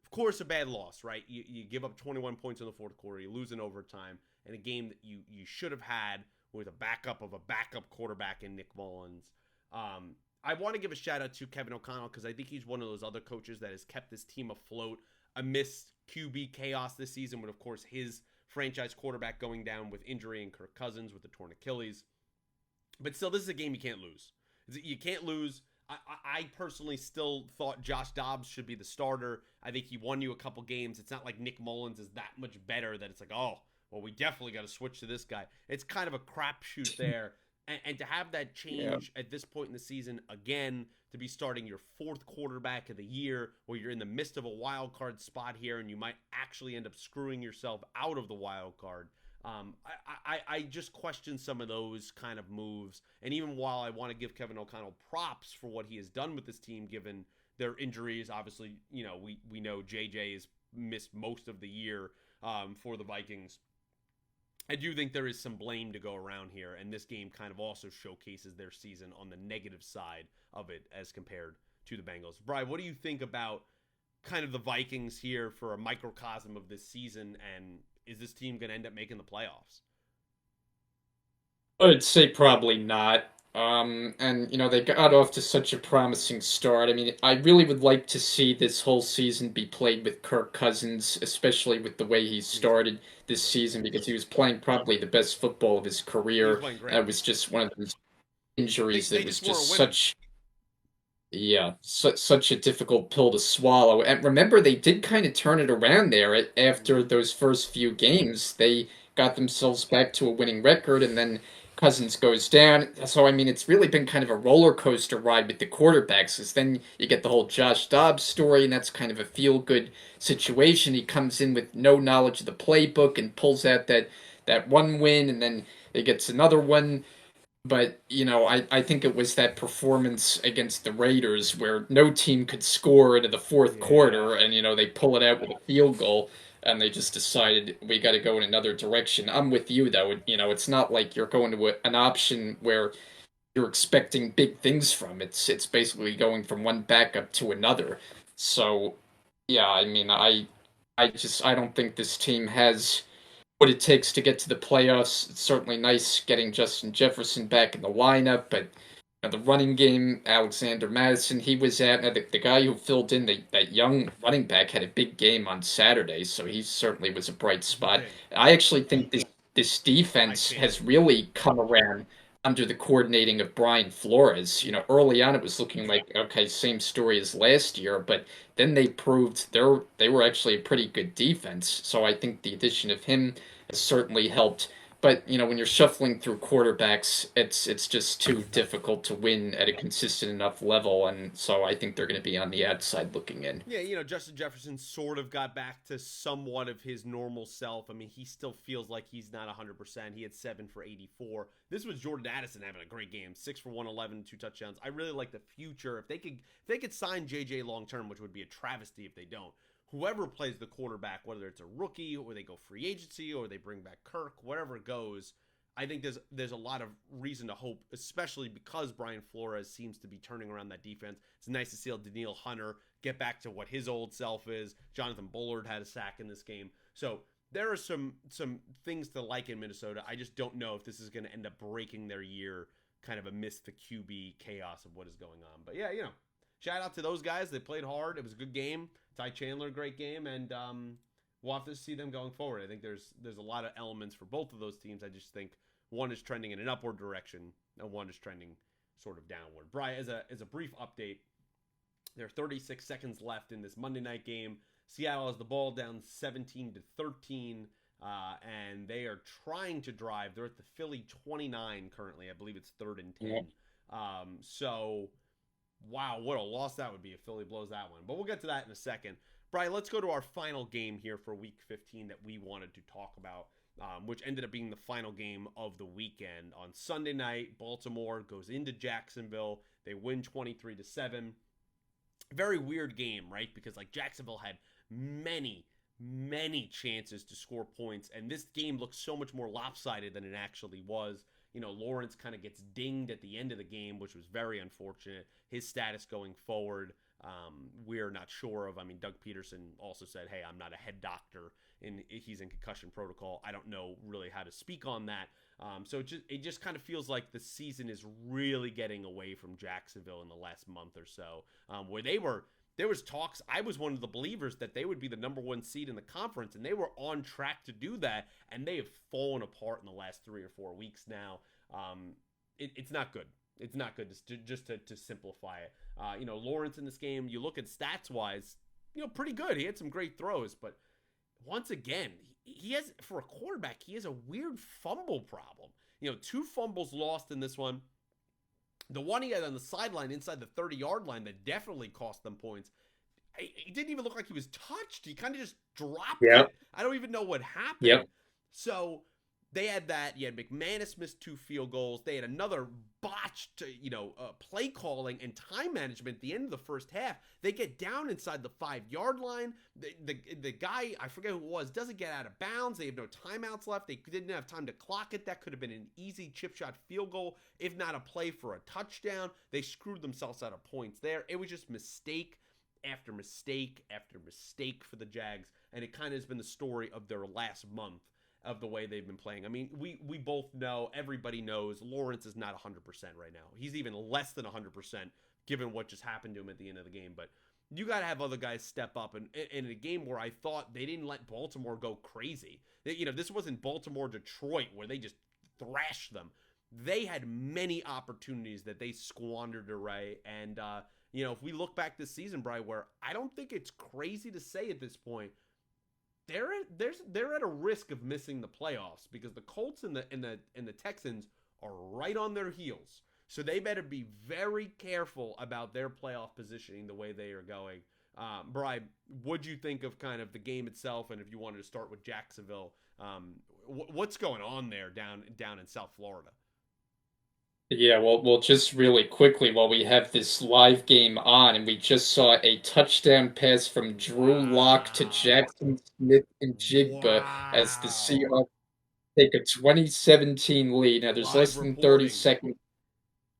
of course, a bad loss, right? You give up 21 points in the fourth quarter. You lose in overtime in a game that you should have had with a backup of a backup quarterback in Nick Mullins. I want to give a shout out to Kevin O'Connell because I think he's one of those other coaches that has kept this team afloat amidst QB chaos this season with, of course, his franchise quarterback going down with injury and Kirk Cousins with the torn Achilles. But still, this is a game you can't lose. You can't lose. I personally still thought Josh Dobbs should be the starter. I think he won you a couple games. It's not like Nick Mullins is that much better that it's like, oh, well, we definitely got to switch to this guy. It's kind of a crapshoot there. And to have that Yeah. change at this point in the season, again, to be starting your fourth quarterback of the year, where you're in the midst of a wild card spot here, and you might actually end up screwing yourself out of the wild card. I just question some of those kind of moves. And even while I want to give Kevin O'Connell props for what he has done with this team, given their injuries, obviously, we know JJ has missed most of the year for the Vikings. I do think there is some blame to go around here, and this game kind of also showcases their season on the negative side of it as compared to the Bengals. Brian, what do you think about kind of the Vikings here for a microcosm of this season, and is this team going to end up making the playoffs? I'd say probably not. And they got off to such a promising start. I mean, I really would like to see this whole season be played with Kirk Cousins, especially with the way he Me too. started this season, because he was playing probably the best football of his He was career. playing great. It was just one of those They, injuries they that was just weren't just winning. such a difficult pill to swallow. And remember, they did kind of turn it around there after Mm-hmm. those first few games. They got themselves back to a winning record, and then Cousins goes down. So, I mean, it's really been kind of a roller coaster ride with the quarterbacks, because then you get the whole Josh Dobbs story, and that's kind of a feel good situation. He comes in with no knowledge of the playbook and pulls out that one win, and then he gets another one. But, I think it was that performance against the Raiders where no team could score into the fourth Yeah. quarter, and, they pull it out with a field goal, and they just decided we got to go in another direction. I'm with you, though. It's not like you're going to an option where you're expecting big things from. It's basically going from one backup to another. So, yeah, I mean, I don't think this team has what it takes to get to the playoffs. It's certainly nice getting Justin Jefferson back in the lineup, but the running game, Alexander Madison, he was at the guy who filled in that young running back had a big game on Saturday, so he certainly was a bright He spot. did. I actually think this I defense stand has with you. really come around. under the coordinating of Brian Flores. Early on it was looking like, okay, same story as last year, but then they proved they were actually a pretty good defense. So I think the addition of him has certainly helped. But when you're shuffling through quarterbacks, it's just too difficult to win at a consistent enough level, and so I think they're going to be on the outside looking in. Yeah, Justin Jefferson sort of got back to somewhat of his normal self. I mean, he still feels like he's not 100%. He had 7 for 84. This was Jordan Addison having a great game, 6 for 111, 2 touchdowns. I really like the future. If they could sign JJ long term, which would be a travesty if they don't. Whoever plays the quarterback, whether it's a rookie or they go free agency or they bring back Kirk, whatever it goes, I think there's a lot of reason to hope, especially because Brian Flores seems to be turning around that defense. It's nice to see Daniil Hunter get back to what his old self is. Jonathan Bullard had a sack in this game. So there are some things to like in Minnesota. I just don't know if this is going to end up breaking their year kind of amidst the QB chaos of what is going on. But yeah, shout out to those guys. They played hard. It was a good game. Ty Chandler, great game. And we'll have to see them going forward. I think there's a lot of elements for both of those teams. I just think one is trending in an upward direction, and one is trending sort of downward. Brian, as a brief update, there are 36 seconds left in this Monday night game. Seattle has the ball down 17-13, and they are trying to drive. They're at the Philly 29 currently. I believe it's 3rd and 10. So, wow, what a loss that would be if Philly blows that one. But we'll get to that in a second. Brian, let's go to our final game here for Week 15 that we wanted to talk about. Which ended up being the final game of the weekend. On Sunday night, Baltimore goes into Jacksonville. They win 23-7. Very weird game, right? Because Jacksonville had many chances to score points, and this game looks so much more lopsided than it actually was. Lawrence kind of gets dinged at the end of the game, which was very unfortunate. His status going forward, we're not sure of. I mean, Doug Peterson also said, hey, I'm not a head doctor, and he's in concussion protocol. I don't know really how to speak on that. So it just kind of feels like the season is really getting away from Jacksonville in the last month or so, where there was talks. I was one of the believers that they would be the number 1 seed in the conference, and they were on track to do that, and they have fallen apart in the last 3 or 4 weeks now. It's not good. It's not good just to simplify it. Lawrence in this game, you look at stats-wise, pretty good. He had some great throws, but once again, he has, for a quarterback, he has a weird fumble problem. 2 fumbles lost in this one. The one he had on the sideline inside the 30-yard line that definitely cost them points. He didn't even look like he was touched. He kind of just dropped it. I don't even know what happened. Yep. So they had that. You had McManus missed 2 field goals. They had another botched, play calling and time management at the end of the first half. They get down inside the 5-yard line. The guy, I forget who it was, doesn't get out of bounds. They have no timeouts left. They didn't have time to clock it. That could have been an easy chip shot field goal, if not a play for a touchdown. They screwed themselves out of points there. It was just mistake after mistake after mistake for the Jags, and it kind of has been the story of their last month of the way they've been playing. I mean, we both know, everybody knows, Lawrence is not 100% right now. He's even less than 100% given what just happened to him at the end of the game. But you got to have other guys step up. And in a game where I thought they didn't let Baltimore go crazy. This wasn't Baltimore-Detroit where they just thrashed them. They had many opportunities that they squandered away. And, if we look back this season, Brian, where I don't think it's crazy to say at this point, they're at a risk of missing the playoffs because the Colts and the Texans are right on their heels. So they better be very careful about their playoff positioning the way they are going. Brian, what'd you think of kind of the game itself? And if you wanted to start with Jacksonville, what's going on there down in South Florida? Yeah, well, just really quickly while we have this live game on, and we just saw a touchdown pass from Drew Lock to Wow. Jackson Smith and Jigba as the Wow. Seahawks take a 2017 lead. Now, there's Live less than 30 reporting. seconds,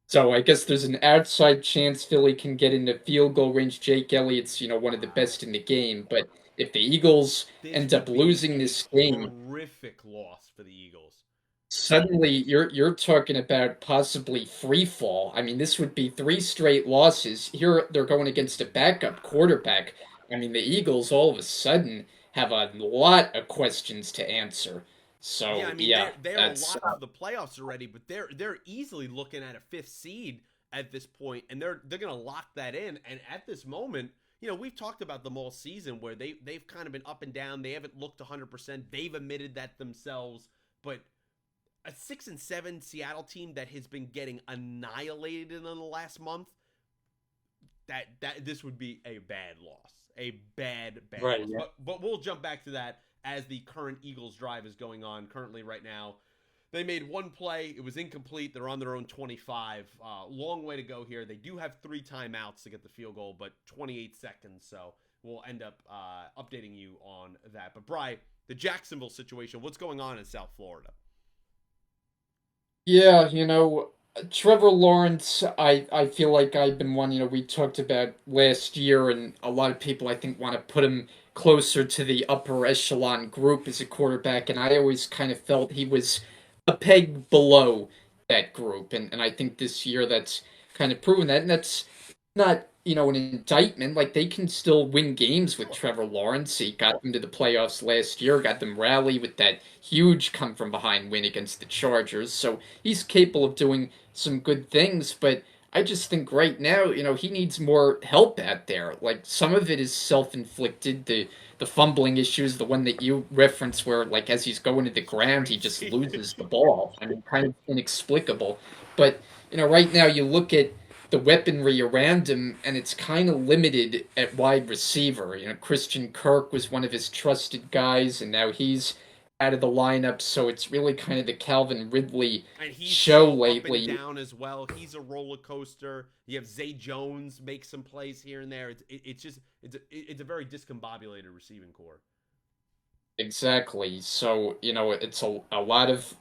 so I guess there's an outside chance Philly can get into field goal range. Jake Elliott's, one of the Wow. best in the game, but if the Eagles This end up would be losing a this game, horrific loss for the Eagles. suddenly you're talking about possibly free fall. I mean, this would be 3 straight losses. Here they're going against a backup quarterback. I mean, the Eagles all of a sudden have a lot of questions to answer. Yeah, So I mean yeah, they're a that's lock for the playoffs already, but they're easily looking at a fifth seed at this point, and they're gonna lock that in. And at this moment, we've talked about them all season where they've kind of been up and down. They haven't looked 100%. They've admitted that themselves, but a 6-7 Seattle team that has been getting annihilated in the last month, that this would be a bad loss, a bad right. loss. Yeah. But we'll jump back to that as the current Eagles drive is going on currently right now. They made one play. It was incomplete. They're on their own 25. Long way to go here. They do have 3 timeouts to get the field goal, but 28 seconds. So we'll end up updating you on that. But, Bri, the Jacksonville situation, what's going on in South Florida? Yeah, Trevor Lawrence, I feel like I've been one, we talked about last year, and a lot of people I think want to put him closer to the upper echelon group as a quarterback, and I always kind of felt he was a peg below that group, and I think this year that's kind of proven that, and that's not, an indictment. Like, they can still win games with Sure. Trevor Lawrence. He got them to the playoffs last year, got them rally with that huge come from behind win against the Chargers. So he's capable of doing some good things, but I just think right now, he needs more help out there. Like, some of it is self-inflicted. The fumbling issues, the one that you reference where, like, as he's going to the It's ground, he just crazy. loses the ball. I mean, kind of inexplicable. But, right now you look at the weaponry around him, and it's kind of limited at wide receiver. Christian Kirk was one of his trusted guys, and now he's out of the lineup, so it's really kind of the Calvin Ridley And he's show so up and lately. down as well. He's a roller coaster. You have Zay Jones make some plays here and there. It's just it's a very discombobulated receiving core. Exactly. So, it's a lot of,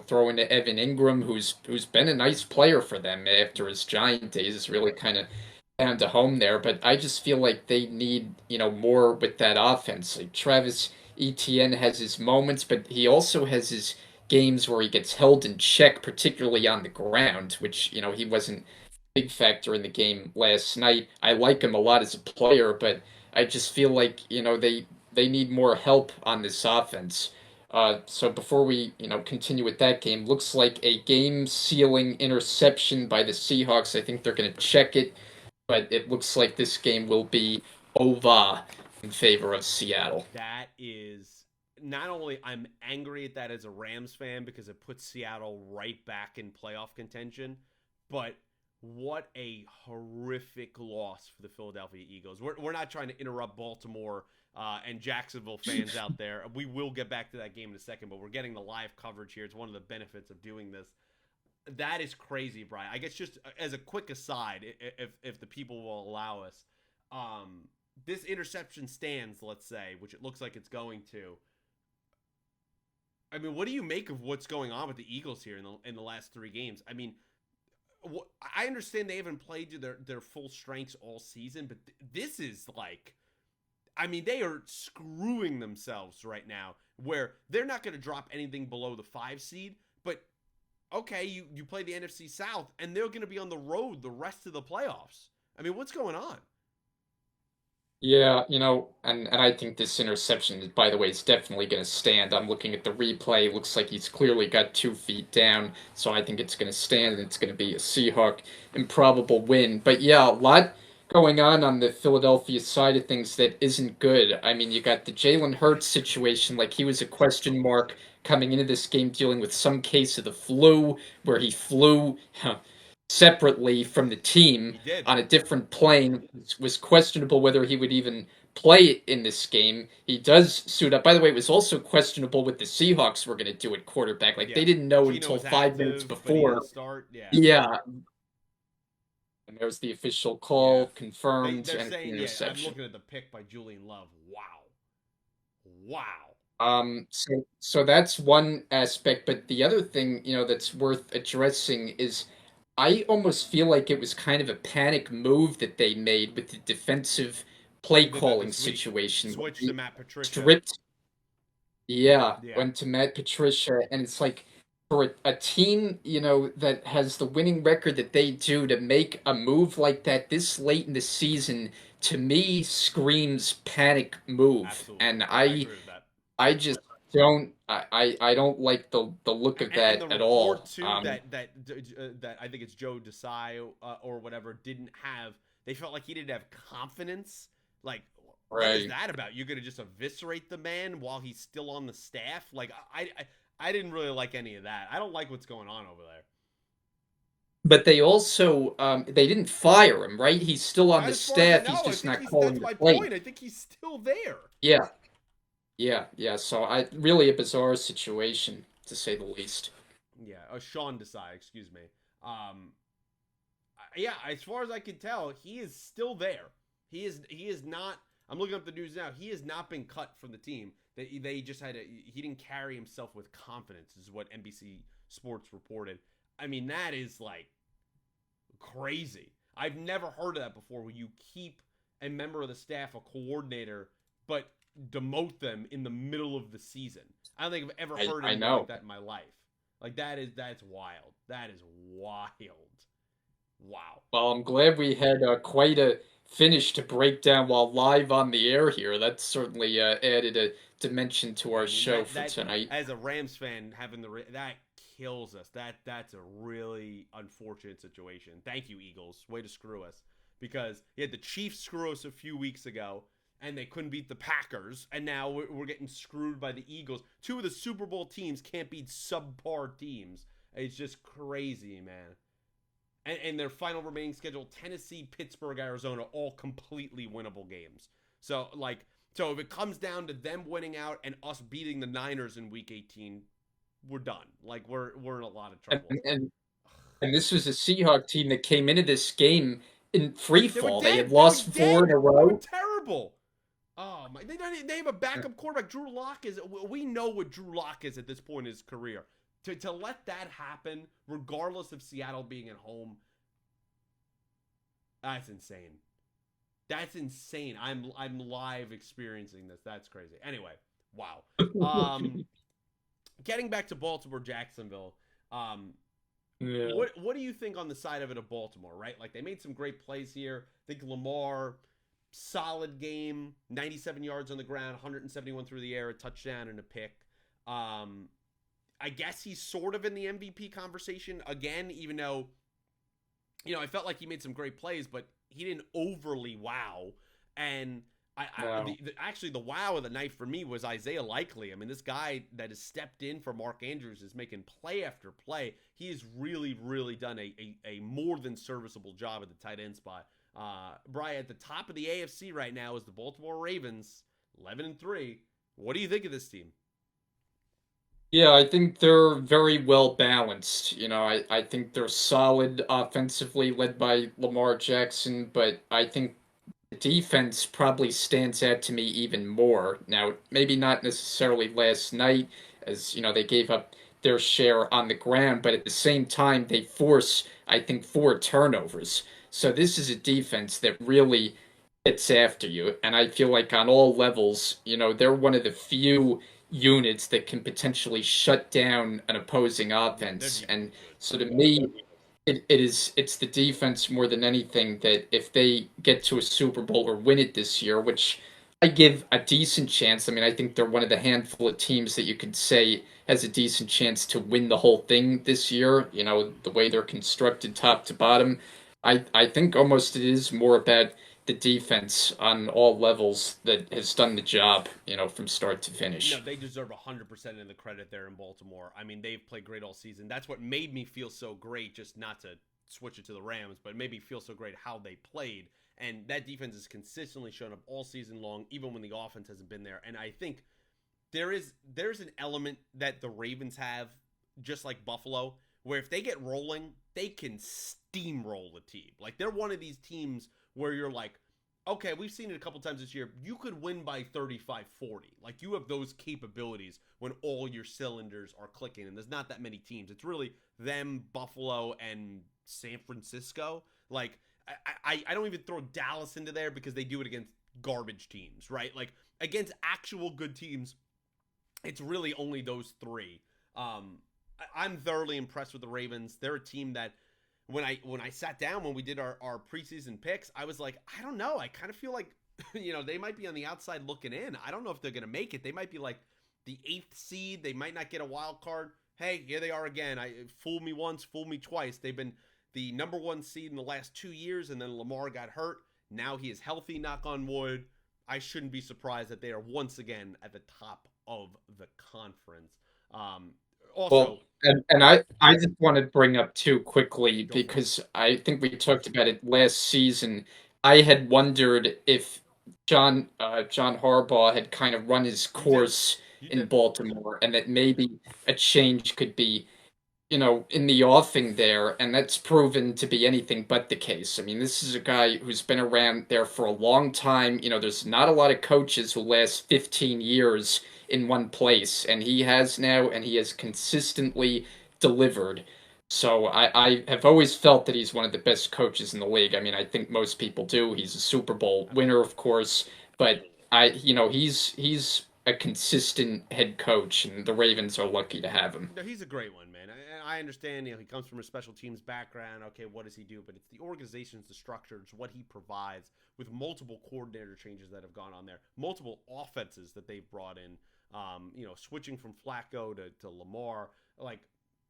throwing to Evan Ingram, who's been a nice player for them after his Giant days, is really kind of found a home there. But I just feel like they need, more with that offense. Like Travis Etienne has his moments, but he also has his games where he gets held in check, particularly on the ground, which, he wasn't a big factor in the game last night. I like him a lot as a player, but I just feel like, they need more help on this offense. So before we, continue with that game, looks like a game-sealing interception by the Seahawks. I think they're going to check it, but it looks like this game will be over in favor of Seattle. That is not only I'm angry at that as a Rams fan because it puts Seattle right back in playoff contention, but what a horrific loss for the Philadelphia Eagles. We're not trying to interrupt Baltimore and Jacksonville fans out there. We will get back to that game in a second, but we're getting the live coverage here. It's one of the benefits of doing this. That is crazy, Brian. I guess just as a quick aside, if the people will allow us, um, this interception stands, let's say, which it looks like it's going to. I mean, what do you make of what's going on with the Eagles here in the last 3 games? I mean, I understand they haven't played to their full strengths all season, but this is like, I mean, they are screwing themselves right now. Where they're not going to drop anything below the 5 seed, but okay, you play the NFC South, and they're going to be on the road the rest of the playoffs. I mean, what's going on? Yeah, and I think this interception, by the way, is definitely going to stand. I'm looking at the replay. Looks like he's clearly got 2 feet down, so I think it's going to stand, and it's going to be a Seahawk improbable win. But yeah, a lot going on the Philadelphia side of things that isn't good. I mean, you got the Jalen Hurts situation, like he was a question mark coming into this game, dealing with some case of the flu, where he flew separately from the team He did. on a different plane. It was questionable whether he would even play in this game. He does suit up. By the way, it was also questionable what the Seahawks were going to do at quarterback. Like, Yeah. they didn't know Gino until was 5 minutes active, but he didn't before. start. Yeah. Yeah, and there's the official Yeah. call confirmed They're and saying, yeah, I'm interception. looking at the pick by Julian Love. Wow. Wow. So that's one aspect, but the other thing, that's worth addressing is I almost feel like it was kind of a panic move that they made with the defensive play They did that calling this week. situation. Switch to They Matt Patricia. stripped, yeah, Yeah. went to Matt Patricia, and it's like for a team, that has the winning record that they do to make a move like that this late in the season, to me screams panic move. Absolutely. And I I agree with that. I just I don't like the look of And that the at all. report too that I think it's Joe Desai or whatever didn't have. They felt like he didn't have confidence. Like, what is Right. that about? You're gonna just eviscerate the man while he's still on the staff? Like, I didn't really like any of that. I don't like what's going on over there. But they also they didn't fire him, right? He's still on Not the as far as I staff. He's know. I just think not he's. calling That's the my play. point. I think he's still there. Yeah, yeah. So I really a bizarre situation to say the least. Yeah, Sean Desai, excuse me. Um, yeah, as far as I can tell, he is still there. He is not. I'm looking up the news now. He has not been cut from the team. They just had he didn't carry himself with confidence, is what NBC Sports reported. I mean, that is like crazy. I've never heard of that before. Where you keep a member of the staff, a coordinator, but demote them in the middle of the season. I don't think I've ever heard I anything like know. that in my life. Like that's wild. That is wild. Wow. Well, I'm glad we had quite a finish to break down while live on the air here. That certainly added a dimension to our I mean show for that tonight. as a Rams fan having that kills us. That's a really unfortunate situation. Thank you, Eagles. Way to screw us because you had the Chiefs screw us a few weeks ago and they couldn't beat the Packers, and now we're getting screwed by the Eagles. Two of the Super Bowl teams can't beat subpar teams. It's just crazy, man. And their final remaining schedule: Tennessee, Pittsburgh, Arizona, all completely winnable games. So if it comes down to them winning out and us beating the Niners in Week 18, we're done. Like we're in a lot of And trouble. and, and this was a Seahawk team that came into this game in free They were fall. They had dead. They were lost four in dead. a They were row. terrible. Oh my! They have a backup quarterback. Drew Lock is. We know what Drew Lock is at this point in his career. To let that happen, regardless of Seattle being at home, that's insane. That's insane. I'm live experiencing this. That's crazy. Anyway, wow. Um, Getting back to Baltimore, Jacksonville. Um, Yeah. what do you think on the side of it of Baltimore? Right, like they made some great plays here. I think Lamar, solid game, 97 yards on the ground, 171 through the air, a touchdown and a pick. Um, I guess he's sort of in the MVP conversation again, even though I felt like he made some great plays, but he didn't overly wow. And No. actually the wow of the night for me was Isaiah Likely. I mean, this guy that has stepped in for Mark Andrews is making play after play. He has really, really done a more than serviceable job at the tight end spot. Brian, at the top of the AFC right now is the Baltimore Ravens, 11-3. What do you think of this team? Yeah, I think they're very well balanced. I think they're solid offensively, led by Lamar Jackson, but I think the defense probably stands out to me even more. Now, maybe not necessarily last night, as they gave up their share on the ground, but at the same time, they force, I think, four turnovers. So this is a defense that really gets after you, and I feel like on all levels, they're one of the few units that can potentially shut down an opposing Yeah, their offense. defense And is good. so to me, it's the defense more than anything that if they get to a Super Bowl or win it this year, which I give a decent chance. I mean, I think they're one of the handful of teams that you could say has a decent chance to win the whole thing this year. The way they're constructed top to bottom. I think almost it is more about the defense on all levels that has done the job, from start to No, finish. they deserve 100% of the credit there in Baltimore. I mean, they've played great all season. That's what made me feel so great, just not to switch it to the Rams, but it made me feel so great how they played. And that defense has consistently shown up all season long, even when the offense hasn't been there. And I think there's an element that the Ravens have, just like Buffalo, where if they get rolling, they can steamroll a team. Like they're one of these teams where you're like, okay, we've seen it a couple times this year. You could win by 35-40. Like you have those capabilities when all your cylinders are clicking, and there's not that many teams. It's really them, Buffalo, and San Francisco. Like I don't even throw Dallas into there because they do it against garbage teams, right? Like against actual good teams, it's really only those three. I'm thoroughly impressed with the Ravens. They're a team that when I sat down when we did our preseason picks, I was like, I don't know. I kind of feel like they might be on the outside looking in. I don't know if they're gonna make it. They might be like the 8th seed. They might not get a wild card. Hey, here they are again. Fooled me once, fooled me twice. They've been the number 1 seed in the last 2 years, and then Lamar got hurt. Now he is healthy, knock on wood. I shouldn't be surprised that they are once again at the top of the conference. Also, Well, and I just want to bring up too quickly go for it. because I think we talked about it last season. I had wondered if John Harbaugh had kind of run his You did. course You in did. Baltimore, and that maybe a change could be, in the offing there, and that's proven to be anything but the case. I mean, this is a guy who's been around there for a long time. There's not a lot of coaches who last 15 years in one place, and he has now, and he has consistently delivered. So I have always felt that he's one of the best coaches in the league. I mean, I think most people do. He's a Super Bowl winner, of course, but he's a consistent head coach, and the Ravens are lucky to have him. No, he's a great one, man. I understand. He comes from a special teams background. Okay, what does he do? But it's the organization's the structure. It's what he provides with multiple coordinator changes that have gone on there, multiple offenses that they've brought in. Switching from Flacco to Lamar, like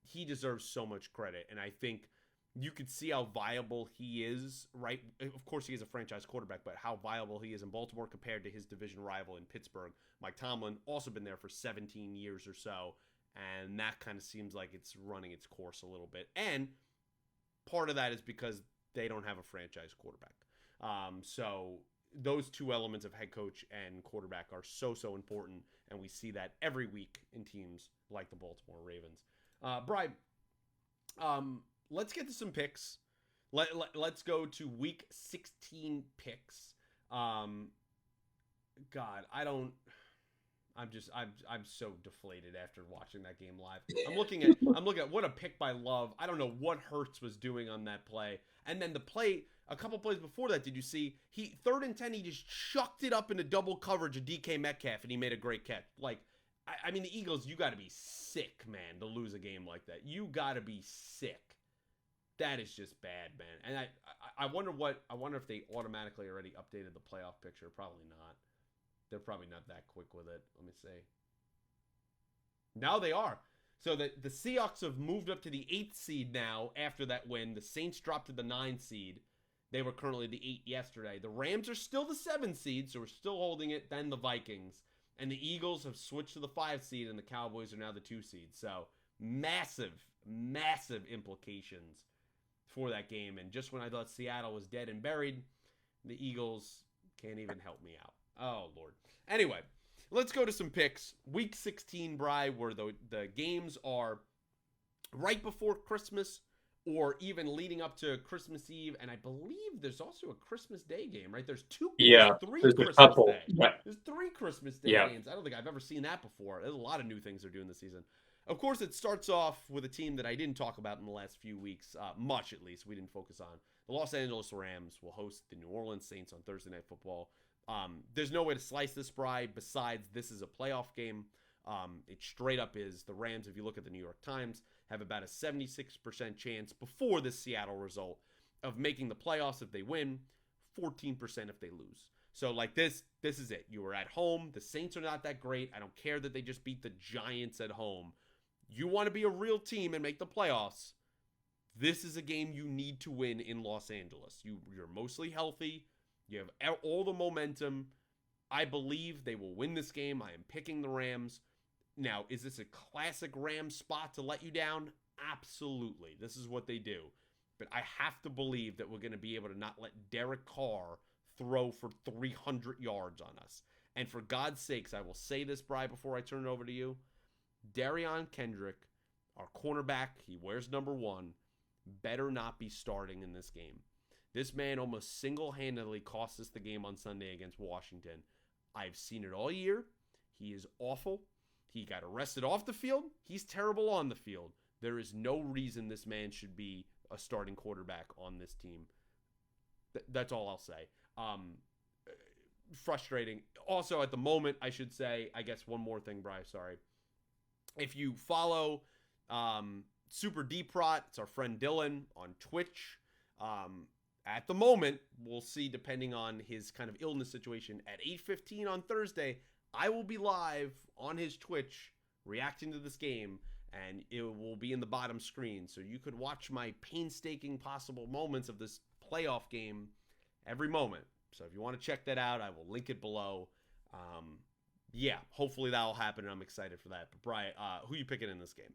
he deserves so much credit, and I think you could see how viable he is, right? Of course, he is a franchise quarterback, but how viable he is in Baltimore compared to his division rival in Pittsburgh. Mike Tomlin, also been there for 17 years or so, and that kind of seems like it's running its course a little bit. And part of that is because they don't have a franchise quarterback. So those two elements of head coach and quarterback are so important, and we see that every week in teams like the Baltimore Ravens. Brian, let's get to some picks. Let's go to week 16 picks. God, I'm so deflated after watching that game live. I'm looking at what a pick by Love. I don't know what Hurts was doing on that play. And then the play, a couple plays before that, did you see? 3rd and 10, he just chucked it up into double coverage of DK Metcalf, and he made a great catch. Like, I mean, the Eagles, you got to be sick, man, to lose a game like that. You got to be sick. That is just bad, man. And I wonder if they automatically already updated the playoff picture. Probably not. They're probably not that quick with it. Let me see. Now they are. So the Seahawks have moved up to the 8th seed now after that win. The Saints dropped to the 9th seed. They were currently the 8 yesterday. The Rams are still the 7th seed, so we're still holding it. Then the Vikings. And the Eagles have switched to the 5th seed, and the Cowboys are now the 2 seed. So massive implications for that game. And just when I thought Seattle was dead and buried, the Eagles can't even help me out. Oh, Lord. Anyway, let's go to some picks. Week 16, Bri, where the games are right before Christmas or even leading up to Christmas Eve. And I believe there's also a Christmas Day game, right? There's 3 There's Christmas a couple. Day. Yeah. There's 3 Christmas Day games. I don't think I've ever seen that before. There's a lot of new things they're doing this season. Of course, it starts off with a team that I didn't talk about in the last few weeks, much at least, we didn't focus on. The Los Angeles Rams will host the New Orleans Saints on Thursday Night Football. There's no way to slice this, Bri, besides this is a playoff game. It straight up is. The Rams, if you look at the New York Times, have about a 76% chance before this Seattle result of making the playoffs if they win, 14% if they lose. So, like, this is it. You are at home. The Saints are not that great. I don't care that they just beat the Giants at home. You want to be a real team and make the playoffs, this is a game you need to win in Los Angeles. You're mostly healthy. You have all the momentum. I believe they will win this game. I am picking the Rams. Now, is this a classic Rams spot to let you down? Absolutely. This is what they do. But I have to believe that we're going to be able to not let Derek Carr throw for 300 yards on us. And for God's sakes, I will say this, Bri, before I turn it over to you. Darion Kendrick, our cornerback, he wears number 1, better not be starting in this game. This man almost single-handedly cost us the game on Sunday against Washington. I've seen it all year. He is awful. He got arrested off the field. He's terrible on the field. There is no reason this man should be a starting quarterback on this team. That's all I'll say. Frustrating. Also, at the moment, I should say, I guess one more thing, Bri, sorry. If you follow Super Deep Rot, it's our friend Dylan on Twitch. At the moment, we'll see, depending on his kind of illness situation, at 8:15 on Thursday, I will be live on his Twitch reacting to this game, and it will be in the bottom screen. So you could watch my painstaking possible moments of this playoff game every moment. So if you want to check that out, I will link it below. Yeah, hopefully that will happen, and I'm excited for that. But Brian, who you picking in this game?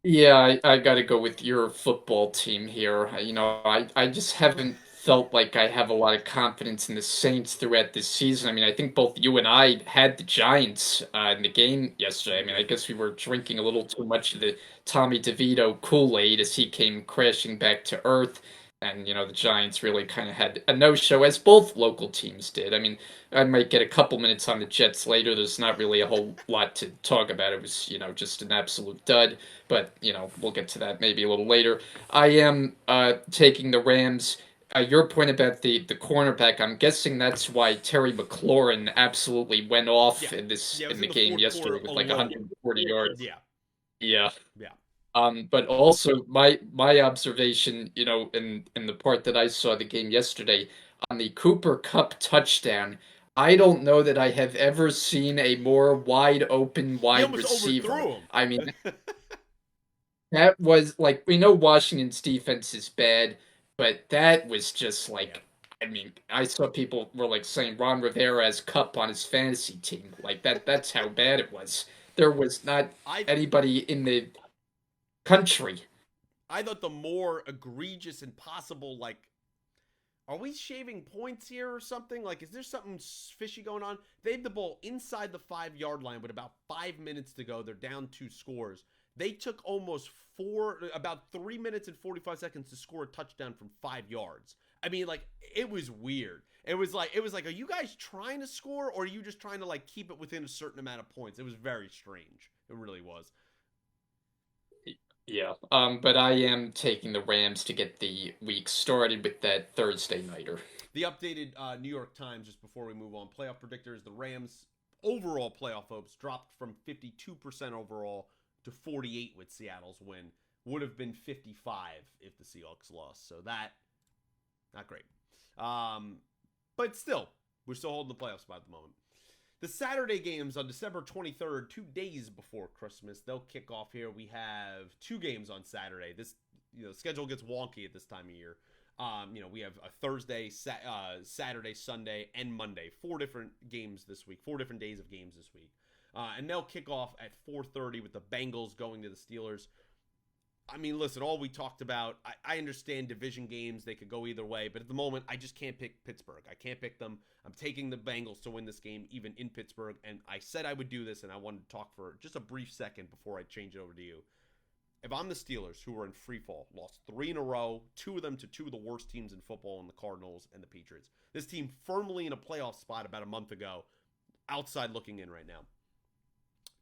Yeah, I got to go with your football team here. I just haven't felt like I have a lot of confidence in the Saints throughout this season. I mean, I think both you and I had the Giants in the game yesterday. I mean, I guess we were drinking a little too much of the Tommy DeVito Kool-Aid as he came crashing back to earth. And, the Giants really kind of had a no-show, as both local teams did. I mean, I might get a couple minutes on the Jets later. There's not really a whole lot to talk about. It was, just an absolute dud. But, we'll get to that maybe a little later. I am taking the Rams. Your point about the cornerback, I'm guessing that's why Terry McLaurin absolutely went Yeah, off yeah, it was in in the the game fourth quarter yesterday with like alone. 140 yards. Yeah, Yeah. yeah. But also my observation, in the part that I saw the game yesterday on the Cooper Cup touchdown, I don't know that I have ever seen a more wide open He wide almost receiver. overthrew I mean, him. that was like, we know Washington's defense is bad, but that was just Yeah, like, I mean, I saw people were like saying Ron Rivera has Cup on his fantasy team. Like that's how bad it was. There was not I anybody in the country. I thought the more egregious and possible, like, are we shaving points here or something? Like, is there something fishy going on? They have the ball inside the 5 yard line with about 5 minutes to go. They're down 2 scores. They took about 3 minutes and 45 seconds to score a touchdown from 5 yards. I mean, like, it was weird. It was like, are you guys trying to score, or are you just trying to like keep it within a certain amount of points? It was very strange. It really was. Yeah. But I am taking the Rams to get the week started with that Thursday nighter. The updated New York Times, just before we move on, playoff predictors: the Rams' overall playoff hopes dropped from 52% overall to 48 with Seattle's win. Would have been 55 if the Seahawks lost. So that, not great. But still, we're still holding the playoff spot at the moment. The Saturday games on December 23rd, 2 days before Christmas, they'll kick off here. We have two games on Saturday. This schedule gets wonky at this time of year. We have a Thursday, Saturday, Sunday, and Monday. 4 different games this week. 4 different days of games this week. And they'll kick off at 4:30 with the Bengals going to the Steelers. I mean, listen, all we talked about, I understand division games. They could go either way. But at the moment, I just can't pick Pittsburgh. I can't pick them. I'm taking the Bengals to win this game, even in Pittsburgh. And I said I would do this, and I wanted to talk for just a brief second before I change it over to you. If I'm the Steelers, who are in free fall, lost 3 in a row, 2 of them to two of the worst teams in football in the Cardinals and the Patriots. This team firmly in a playoff spot about a month ago, outside looking in right now.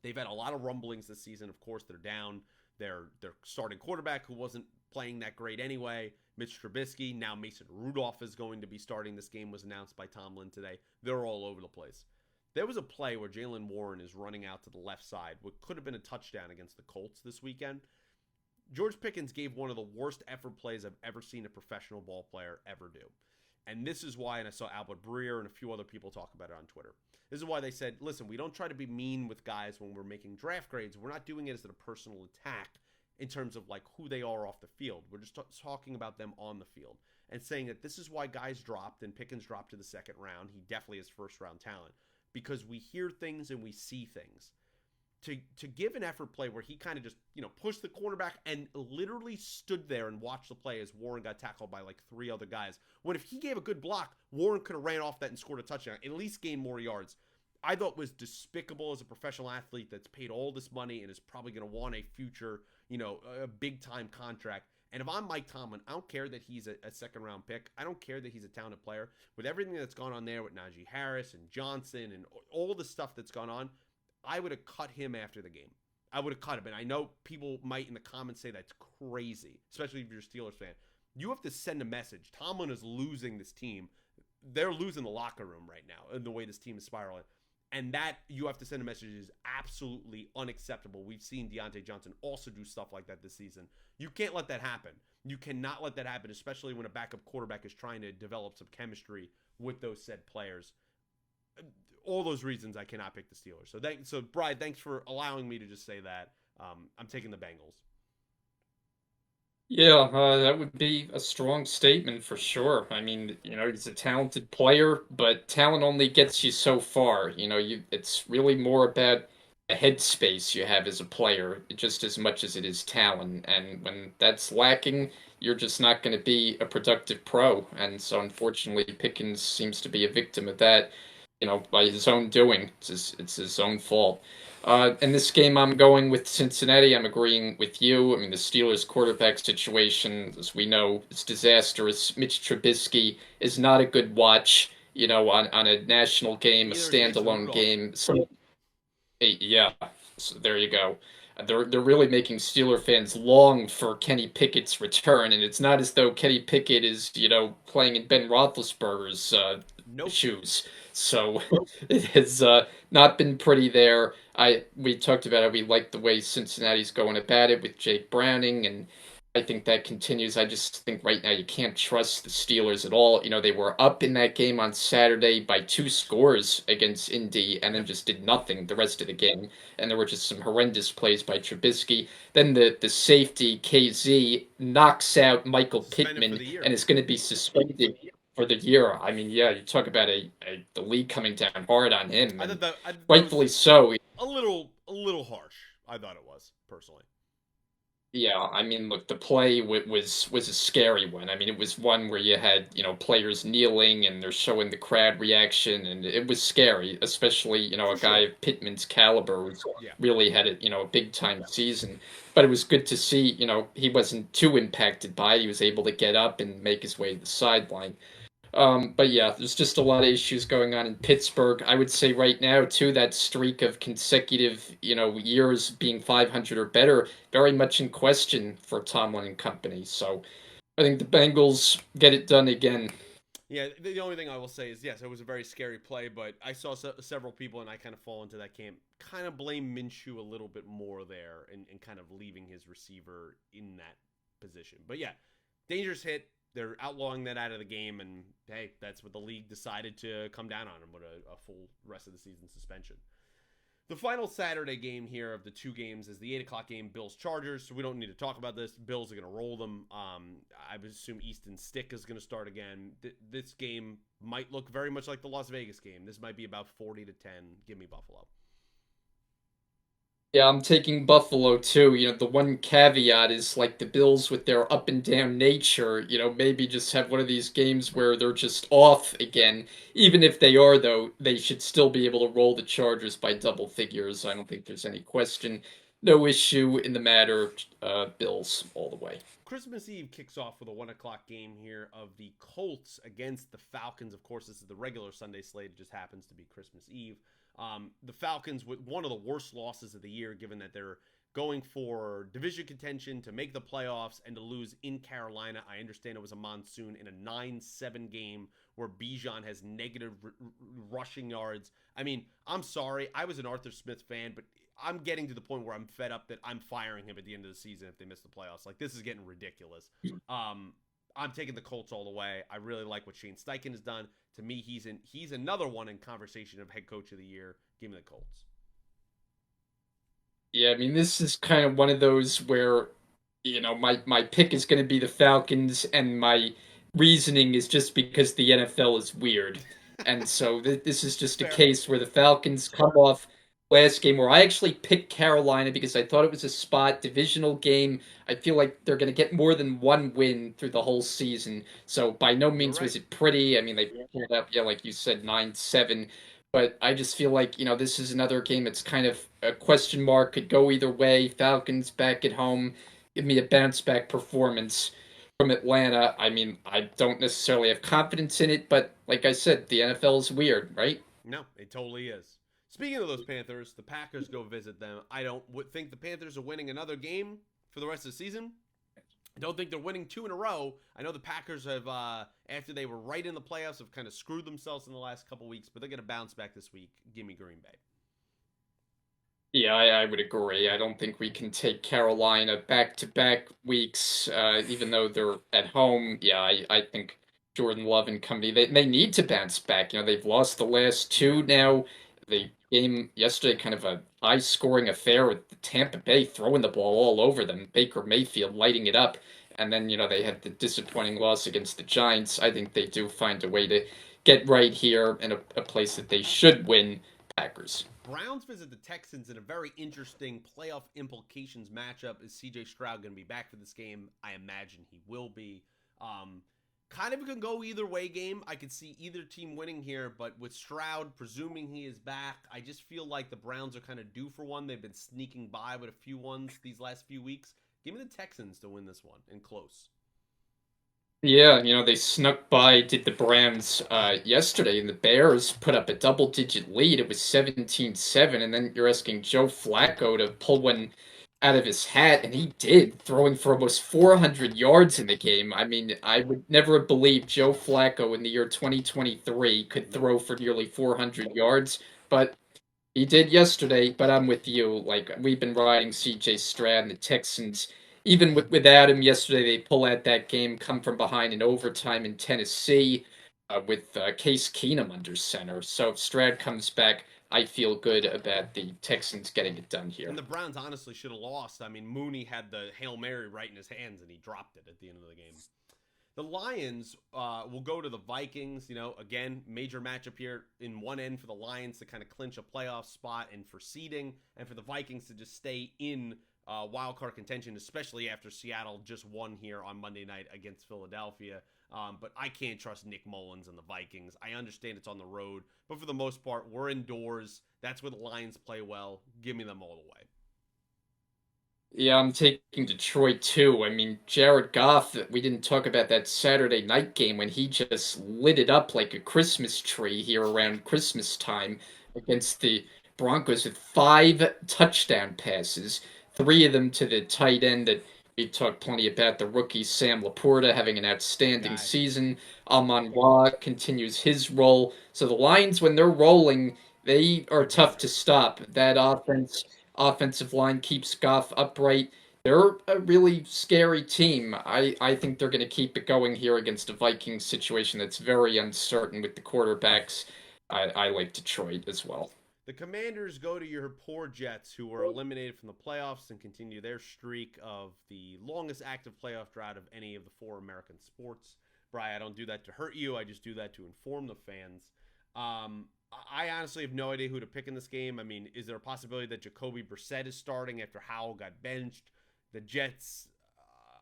They've had a lot of rumblings this season. Of course, they're down. Their starting quarterback, who wasn't playing that great anyway, Mitch Trubisky. Now Mason Rudolph is going to be starting. This game was announced by Tomlin today. They're all over the place. There was a play where Jalen Warren is running out to the left side, what could have been a touchdown against the Colts this weekend. George Pickens gave one of the worst effort plays I've ever seen a professional ball player ever do. And this is why, and I saw Albert Breer and a few other people talk about it on Twitter. This is why they said, listen, we don't try to be mean with guys when we're making draft grades. We're not doing it as a personal attack in terms of like who they are off the field. We're just talking about them on the field and saying that this is why guys dropped and Pickens dropped to the second round. He definitely is first round talent because we hear things and we see things. To give an effort play where he kind of just, pushed the cornerback and literally stood there and watched the play as Warren got tackled by like 3 other guys. When if he gave a good block, Warren could have ran off that and scored a touchdown, at least gained more yards. I thought was despicable as a professional athlete that's paid all this money and is probably going to want a future, a big time contract. And if I'm Mike Tomlin, I don't care that he's a second round pick. I don't care that he's a talented player. With everything that's gone on there with Najee Harris and Johnson and all the stuff that's gone on, I would have cut him after the game. I would have cut him. And I know people might in the comments say that's crazy, especially if you're a Steelers fan. You have to send a message. Tomlin is losing this team. They're losing the locker room right now in the way this team is spiraling. And that you have to send a message is absolutely unacceptable. We've seen Deontay Johnson also do stuff like that this season. You can't let that happen. You cannot let that happen, especially when a backup quarterback is trying to develop some chemistry with those said players. all those reasons, I cannot pick the Steelers. So Bride, thanks for allowing me to just say that. I'm taking the Bengals. Yeah, that would be a strong statement for sure. I mean, he's a talented player, but talent only gets you so far. It's really more about the headspace you have as a player, just as much as it is talent. And when that's lacking, you're just not going to be a productive pro. And so, unfortunately, Pickens seems to be a victim of that, by his own doing. It's his own fault. In this game, I'm going with Cincinnati. I'm agreeing with you. I mean, the Steelers' quarterback situation, as we know, is disastrous. Mitch Trubisky is not a good watch, on a national game, a Neither is Mason standalone Rudolph. game. So, yeah, so there you go. They're really making Steeler fans long for Kenny Pickett's return, and it's not as though Kenny Pickett is, playing in Ben Roethlisberger's Nope. shoes. So it has not been pretty there. We talked about how we like the way Cincinnati's going about it with Jake Browning, and I think that continues. I just think right now you can't trust the Steelers at all. They were up in that game on Saturday by 2 scores against Indy, and then Yep. just did nothing the rest of the game. And there were just some horrendous plays by Trubisky. Then the safety KZ knocks out Michael Suspended for Pittman the year. and is going to be suspended for the year. I mean, yeah, you talk about the league coming down hard on him, I and thought that was rightfully so. a little harsh. I thought it was personally. Yeah, I mean, look, the play was a scary one. I mean, it was one where you had players kneeling and they're showing the crowd reaction, and it was scary, especially For a guy sure. of Pittman's caliber who's Yeah. really had a big time season. But it was good to see he wasn't too impacted by it. He was able to get up and make his way to the sideline. But yeah, there's just a lot of issues going on in Pittsburgh. I would say right now, too, that streak of consecutive, years being 500 or better, very much in question for Tomlin and company. So I think the Bengals get it done again. Yeah, the only thing I will say is yes, it was a very scary play, but I saw several people, and I kind of fall into that camp, kind of blame Minshew a little bit more there and kind of leaving his receiver in that position. But yeah, dangerous hit. They're outlawing that out of the game, and hey, that's what the league decided to come down on him with a full rest of the season suspension. The final Saturday game here of the two games is the 8 o'clock game, Bills Chargers. So we don't need to talk about this. Bills are going to roll them. I would assume Easton Stick is going to start again. This game might look very much like the Las Vegas game. This might be about 40-10. Give me Buffalo. Yeah, I'm taking Buffalo too. The one caveat is like the Bills with their up and down nature, maybe just have one of these games where they're just off again. Even if they are, though, they should still be able to roll the Chargers by double figures. I don't think there's any question. No issue in the matter. Bills all the way. Christmas Eve kicks off with a 1 o'clock game here of the Colts against the Falcons. Of course, this is the regular Sunday slate. It just happens to be Christmas Eve. The Falcons with one of the worst losses of the year, given that they're going for division contention to make the playoffs and to lose in Carolina. I understand it was a monsoon in a 9-7 game where Bijan has negative rushing yards. I mean, I'm sorry. I was an Arthur Smith fan, but I'm getting to the point where I'm fed up that I'm firing him at the end of the season if they miss the playoffs. Like, this is getting ridiculous. I'm taking the Colts all the way. I really like what Shane Steichen has done. To me, he's another one in conversation of head coach of the year. Give me the Colts. Yeah, I mean, this is kind of one of those where, my pick is going to be the Falcons, and my reasoning is just because the NFL is weird. And so this is just a Fair. case where the Falcons come off last game where I actually picked Carolina because I thought it was a spot divisional game. I feel like they're going to get more than one win through the whole season. So by no You're means right. was it pretty. I mean, they pulled up, yeah, like you said, 9-7. But I just feel like, this is another game that's kind of a question mark, could go either way. Falcons back at home, give me a bounce back performance from Atlanta. I mean, I don't necessarily have confidence in it, but like I said, the NFL is weird, right? No, it totally is. Speaking of those Panthers, the Packers go visit them. I don't think the Panthers are winning another game for the rest of the season. I don't think they're winning two in a row. I know the Packers have, after they were right in the playoffs, have kind of screwed themselves in the last couple weeks, but they're going to bounce back this week. Give me Green Bay. Yeah, I would agree. I don't think we can take Carolina back to back weeks, even though they're at home. Yeah, I think Jordan Love and company. They need to bounce back. They've lost the last two now. The game yesterday, kind of a high scoring affair with Tampa Bay throwing the ball all over them. Baker Mayfield lighting it up. And then, they had the disappointing loss against the Giants. I think they do find a way to get right here in a place that they should win. Packers. Browns visit the Texans in a very interesting playoff implications matchup. Is CJ Stroud going to be back for this game? I imagine he will be. Kind of can go either way game. I could see either team winning here, but with Stroud, presuming he is back, I just feel like the Browns are kind of due for one. They've been sneaking by with a few ones these last few weeks. Give me the Texans to win this one, and close. Yeah, they snuck by, did the Browns yesterday, and the Bears put up a double-digit lead. It was 17-7, and then you're asking Joe Flacco to pull one out of his hat, and he did, throwing for almost 400 yards in the game. I mean, I would never have believed Joe Flacco in the year 2023 could throw for nearly 400 yards, but he did yesterday. But I'm with you. Like, we've been riding CJ Stroud and the Texans. Even without him yesterday, they pull out that game, come from behind in overtime in Tennessee with Case Keenum under center. So if Stroud comes back, I feel good about the Texans getting it done here. And the Browns honestly should have lost. I mean, Mooney had the Hail Mary right in his hands, and he dropped it at the end of the game. The Lions will go to the Vikings. Again, major matchup here in one end for the Lions to kind of clinch a playoff spot and for seeding, and for the Vikings to just stay in wild card contention, especially after Seattle just won here on Monday night against Philadelphia. But I can't trust Nick Mullins and the Vikings. I understand it's on the road, but for the most part, we're indoors. That's where the Lions play well. Give me them all the way. Yeah, I'm taking Detroit too. I mean, Jared Goff, we didn't talk about that Saturday night game when he just lit it up like a Christmas tree here around Christmas time against the Broncos with 5 touchdown passes, three of them to the tight end that we talked plenty about, the rookie Sam Laporta having an outstanding Guy. season. Amon Ra continues his role. So the Lions, when they're rolling, they are They're tough to dangerous. stop. That offensive line keeps Goff upright. They're a really scary team. I think they're going to keep it going here against a Vikings situation that's very uncertain with the quarterbacks. I like Detroit as well. The Commanders go to your poor Jets, who were eliminated from the playoffs and continue their streak of the longest active playoff drought of any of the four American sports. Bri, I don't do that to hurt you. I just do that to inform the fans. I honestly have no idea who to pick in this game. I mean, is there a possibility that Jacoby Brissett is starting after Howell got benched? The Jets,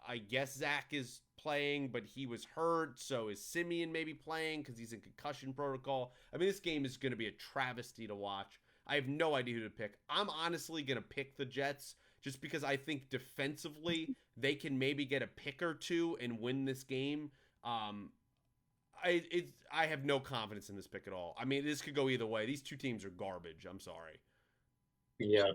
I guess Zach is playing, but he was hurt. So is Simeon maybe playing because he's in concussion protocol? I mean, this game is going to be a travesty to watch. I have no idea who to pick. I'm honestly going to pick the Jets just because I think defensively they can maybe get a pick or two and win this game. Um, I have no confidence in this pick at all. I mean, this could go either way. These two teams are garbage. I'm sorry. Yeah.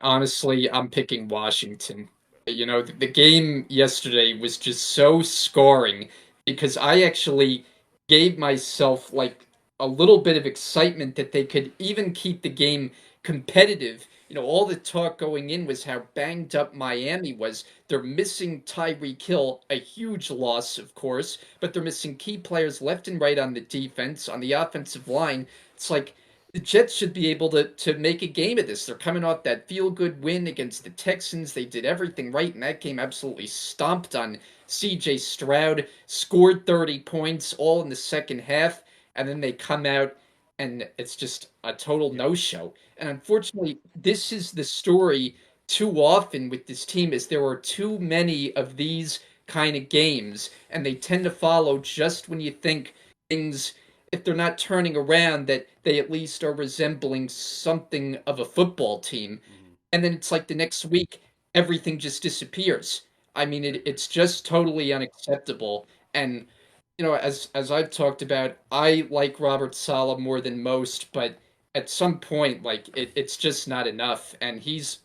Honestly, I'm picking Washington. The game yesterday was just so scoring because I actually gave myself like a little bit of excitement that they could even keep the game competitive. All the talk going in was how banged up Miami was. They're missing Tyreek Hill, a huge loss, of course, but they're missing key players left and right on the defense, on the offensive line. It's like the Jets should be able to make a game of this. They're coming off that feel good win against the Texans. They did everything right in that game, absolutely stomped on CJ Stroud, scored 30 points all in the second half, and then they come out and it's just a total Yeah. no show. And unfortunately, this is the story too often with this team is there are too many of these kind of games and they tend to follow just when you think things, if they're not turning around, that they at least are resembling something of a football team. Mm-hmm. And then it's like the next week, everything just disappears. I mean, I agree. it's just totally unacceptable. And as I've talked about, I like Robert Saleh more than most, but at some point, like it's just not enough. And he's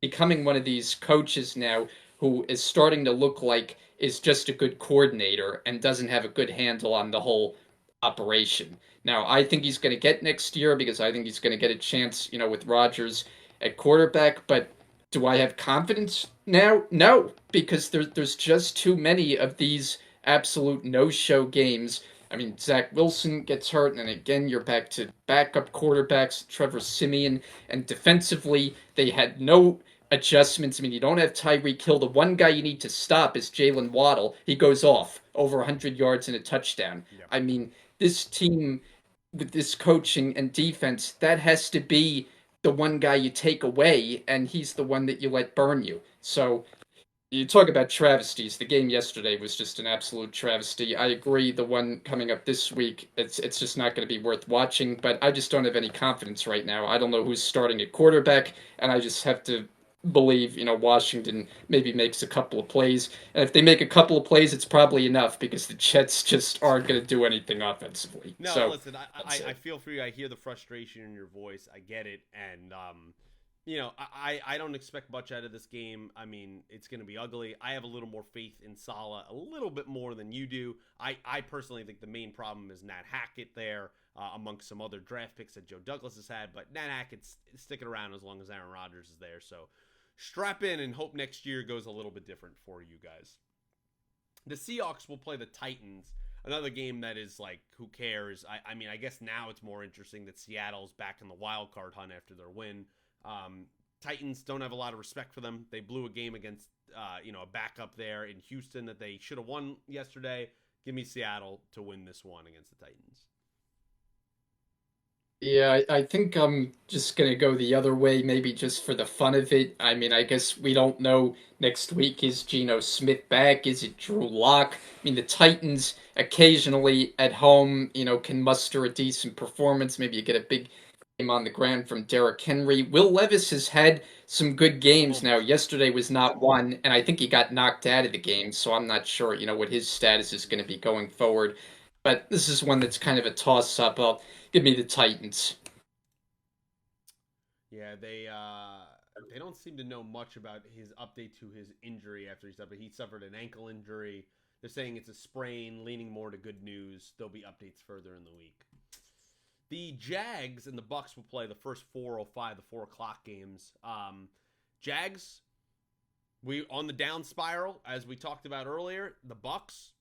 becoming one of these coaches now who is starting to look like is just a good coordinator and doesn't have a good handle on the whole operation. Now, I think he's going to get next year because I think he's going to get a chance, with Rodgers at quarterback. But do I have confidence now? No, because there's just too many of these absolute no-show games. I mean, Zach Wilson gets hurt, and then again, you're back to backup quarterbacks, Trevor Siemian, and defensively, they had no adjustments. I mean, you don't have Tyreek Hill. The one guy you need to stop is Jalen Waddle. He goes off over 100 yards and a touchdown. Yeah. I mean, this team with this coaching and defense, that has to be the one guy you take away, and he's the one that you let burn you. So you talk about travesties. The game yesterday was just an absolute travesty. I agree. The one coming up this week, it's just not going to be worth watching. But I just don't have any confidence right now. I don't know who's starting at quarterback, and I just have to believe Washington maybe makes a couple of plays. And if they make a couple of plays, it's probably enough because the Jets just aren't going to do anything offensively. No, So listen, I feel for you. I hear the frustration in your voice. I get it, and I don't expect much out of this game. I mean, it's going to be ugly. I have a little more faith in Saleh, a little bit more than you do. I personally think the main problem is Nat Hackett there, amongst some other draft picks that Joe Douglas has had. But Nat Hackett's sticking around as long as Aaron Rodgers is there. So strap in and hope next year goes a little bit different for you guys. The Seahawks will play the Titans. Another game that is like, who cares? I mean, I guess now it's more interesting that Seattle's back in the wild card hunt after their win. Titans don't have a lot of respect for them. They blew a game against, a backup there in Houston that they should have won yesterday. Give me Seattle to win this one against the Titans. yeah, I think I'm just gonna go the other way, maybe just for the fun of it. I mean, I guess we don't know next week. Is Geno Smith back? Is it Drew Lock? I mean, the Titans occasionally at home, can muster a decent performance. Maybe you get a big game on the ground from Derrick Henry. Will Levis has had some good games now. Yesterday was not one, and I think he got knocked out of the game, so I'm not sure, what his status is going to be going forward. But this is one that's kind of a toss-up. I'll give me the Titans. Yeah, they don't seem to know much about his update to his injury after he suffered an ankle injury. They're saying it's a sprain, leaning more to good news. There'll be updates further in the week. The Jags and the Bucks will play the first 4:05, the 4 o'clock games. Jags, we on the down spiral, as we talked about earlier. The Bucks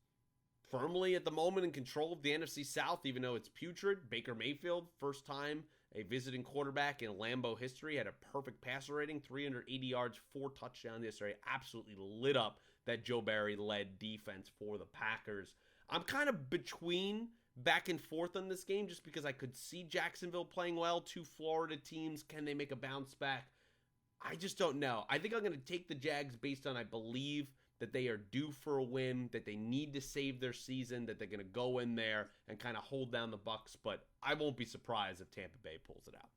firmly at the moment in control of the NFC South, even though it's putrid. Baker Mayfield, first time a visiting quarterback in Lambeau history, had a perfect passer rating, 380 yards, 4 touchdowns yesterday. Absolutely lit up that Joe Barry led defense for the Packers. I'm kind of between back and forth on this game just because I could see Jacksonville playing well. Two Florida teams. Can they make a bounce back? I just don't know. I think I'm going to take the Jags based on I believe that they are due for a win, that they need to save their season, that they're going to go in there and kind of hold down the Bucks, but I won't be surprised if Tampa Bay pulls it out.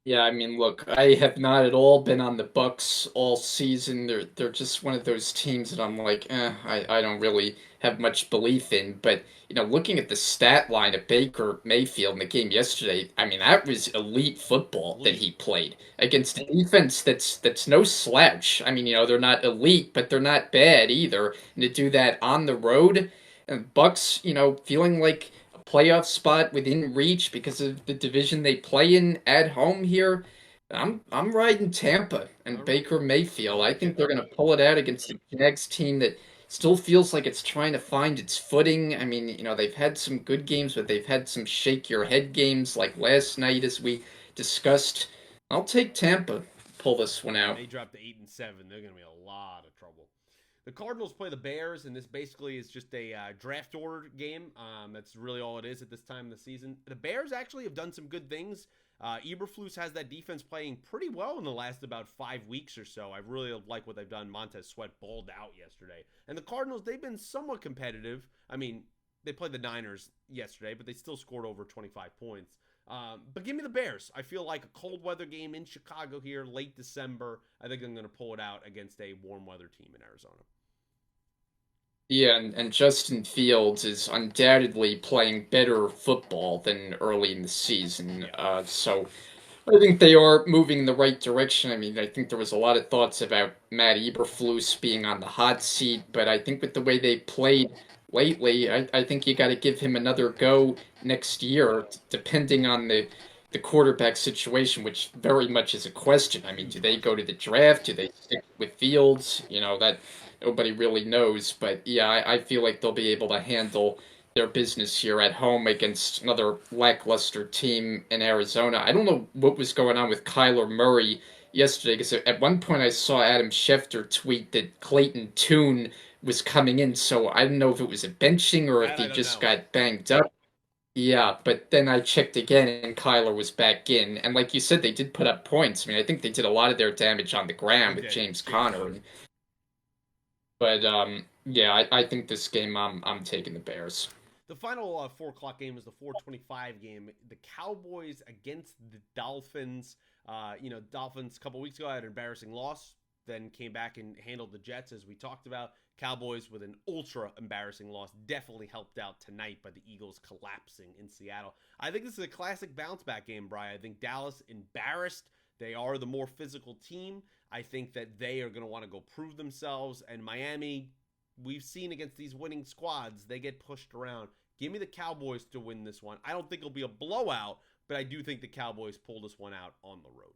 Yeah, I mean, look, I have not at all been on the Bucks all season. They're just one of those teams that I'm like, I don't really have much belief in. But looking at the stat line of Baker Mayfield in the game yesterday, I mean, that was elite football that he played against a defense that's no slouch. I mean, they're not elite, but they're not bad either. And to do that on the road, and Bucks, feeling like playoff spot within reach because of the division they play in at home here. I'm riding Tampa and Baker Mayfield. I think they're going to pull it out against the Jags team that still feels like it's trying to find its footing. I mean, they've had some good games, but they've had some shake your head games like last night as we discussed. I'll take Tampa. Pull this one out. They dropped to 8-7. They're going to be a lot of trouble. The Cardinals play the Bears, and this basically is just a draft order game. That's really all it is at this time of the season. The Bears actually have done some good things. Eberflus has that defense playing pretty well in the last about 5 weeks or so. I really like what they've done. Montez Sweat balled out yesterday. And the Cardinals, they've been somewhat competitive. I mean, they played the Niners yesterday, but they still scored over 25 points. But give me the Bears. I feel like a cold weather game in Chicago here, late December. I think I'm going to pull it out against a warm weather team in Arizona. Yeah, and Justin Fields is undoubtedly playing better football than early in the season. So I think they are moving in the right direction. I mean, I think there was a lot of thoughts about Matt Eberflus being on the hot seat, but I think with the way they played lately, I think you got to give him another go next year, depending on the quarterback situation, which very much is a question. I mean, do they go to the draft? Do they stick with Fields? That nobody really knows. But yeah, I feel like they'll be able to handle their business here at home against another lackluster team in Arizona. I don't know what was going on with Kyler Murray yesterday because at one point I saw Adam Schefter tweet that Clayton Tune was coming in, so I don't know if it was a benching or if That I he don't just know. got banged up. Yeah, but then I checked again and Kyler was back in. And like you said, they did put up points. I mean, I think they did a lot of their damage on the They ground with did. James James Conner. Conner. But yeah, I think this game I'm taking the Bears. The final 4 o'clock game is the 4:25 game. The Cowboys against the Dolphins. Dolphins a couple weeks ago had an embarrassing loss, then came back and handled the Jets as we talked about. Cowboys with an ultra embarrassing loss definitely helped out tonight by the Eagles collapsing in Seattle. I think this is a classic bounce back game, Brian. I think Dallas embarrassed. They are the more physical team. I think that they are going to want to go prove themselves. And Miami, we've seen against these winning squads, they get pushed around. Give me the Cowboys to win this one. I don't think it'll be a blowout, but I do think the Cowboys pull this one out on the road.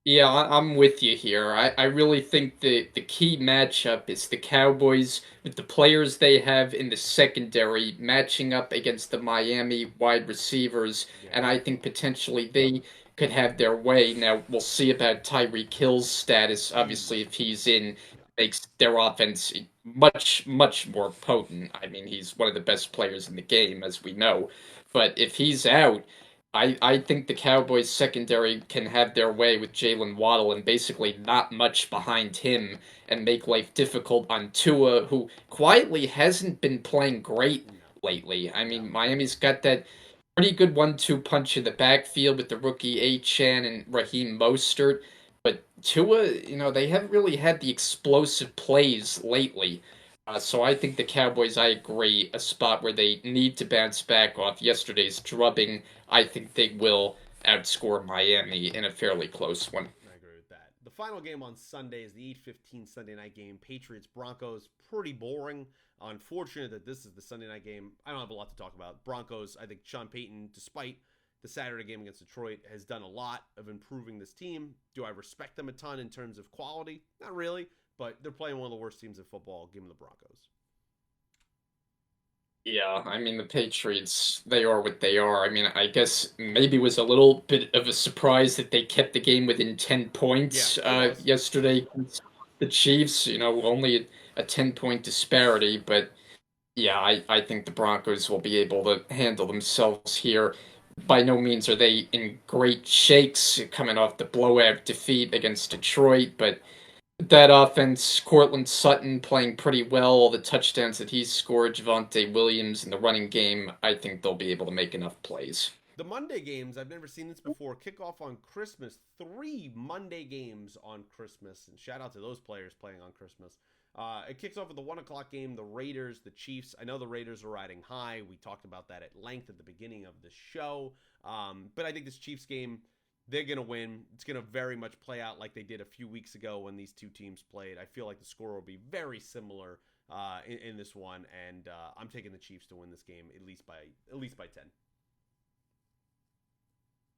Yeah, I'm with you here. I really think the key matchup is the Cowboys with the players they have in the secondary matching up against the Miami wide receivers, Yeah. and I think potentially they could have their way. Now, we'll see about Tyreek Hill's status. Obviously, if he's in, makes their offense much, much more potent. I mean, he's one of the best players in the game, as we know. But if he's out, I think the Cowboys secondary can have their way with Jalen Waddle and basically not much behind him and make life difficult on Tua, who quietly hasn't been playing great No. lately. I No. mean, Miami's got that pretty good 1-2 punch in the backfield with the rookie Achan and Raheem Mostert, but Tua, they haven't really had the explosive plays lately. So I think the Cowboys, I agree, a spot where they need to bounce back off yesterday's drubbing. I think they will outscore Miami in a fairly close one. I agree with that. The final game on Sunday is the 8:15 Sunday night game. Patriots Broncos. Pretty boring. Unfortunate that this is the Sunday night game. I don't have a lot to talk about. Broncos, I think Sean Payton, despite the Saturday game against Detroit, has done a lot of improving this team. Do I respect them a ton in terms of quality? Not really, but they're playing one of the worst teams in football. Give them the Broncos. Yeah, I mean, the Patriots, they are what they are. I mean, I guess maybe it was a little bit of a surprise that they kept the game within 10 Yeah, points it was. yesterday against the Chiefs, only a 10-point disparity. But yeah, I think the Broncos will be able to handle themselves here. By no means are they in great shakes coming off the blowout defeat against Detroit, but that offense, Cortland Sutton playing pretty well, all the touchdowns that he's scored, Javonte Williams in the running game, I think they'll be able to make enough plays. The Monday games, I've never seen this before. Kick off on Christmas. 3 Monday games on Christmas. And shout out to those players playing on Christmas. It kicks off with the 1 o'clock game. The Raiders, the Chiefs. I know the Raiders are riding high. We talked about that at length at the beginning of the show. But I think this Chiefs game, they're going to win. It's going to very much play out like they did a few weeks ago when these two teams played. I feel like the score will be very similar in this one. And I'm taking the Chiefs to win this game at least by 10.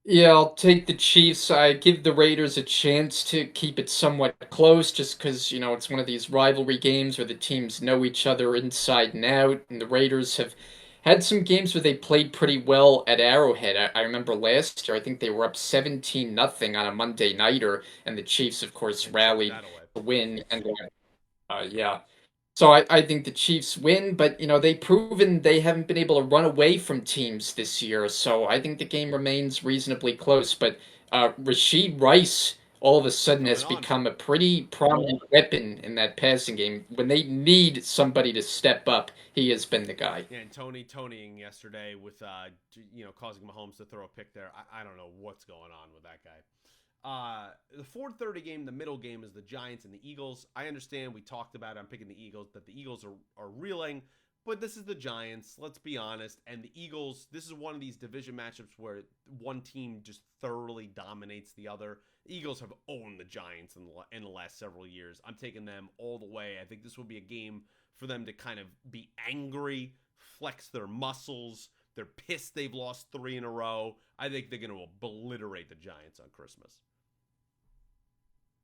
Yeah, I'll take the Chiefs. I give the Raiders a chance to keep it somewhat close just because, it's one of these rivalry games where the teams know each other inside and out. And the Raiders have had some games where they played pretty well at Arrowhead. I remember last year, I think they were up 17-0 on a Monday nighter, and the Chiefs, of course, And choked rallied that away. to win. And yeah. So I think the Chiefs win, but they've proven they haven't been able to run away from teams this year. So I think the game remains reasonably close. But Rashid Rice all of a sudden Coming has on. become a pretty prominent weapon in that passing game. When they need somebody to step up, he has been the guy. Yeah, and Tonying yesterday with causing Mahomes to throw a pick there. I don't know what's going on with that guy. The 4:30 game, the middle game, is the Giants and the Eagles. I understand we talked about it. I'm picking the Eagles, that the Eagles are reeling, but this is the Giants. Let's be honest. And the Eagles, this is one of these division matchups where one team just thoroughly dominates the other. The Eagles have owned the Giants in the last several years. I'm taking them all the way. I think this will be a game for them to kind of be angry, flex their muscles. They're pissed they've lost 3 in a row. I think they're going to obliterate the Giants on Christmas.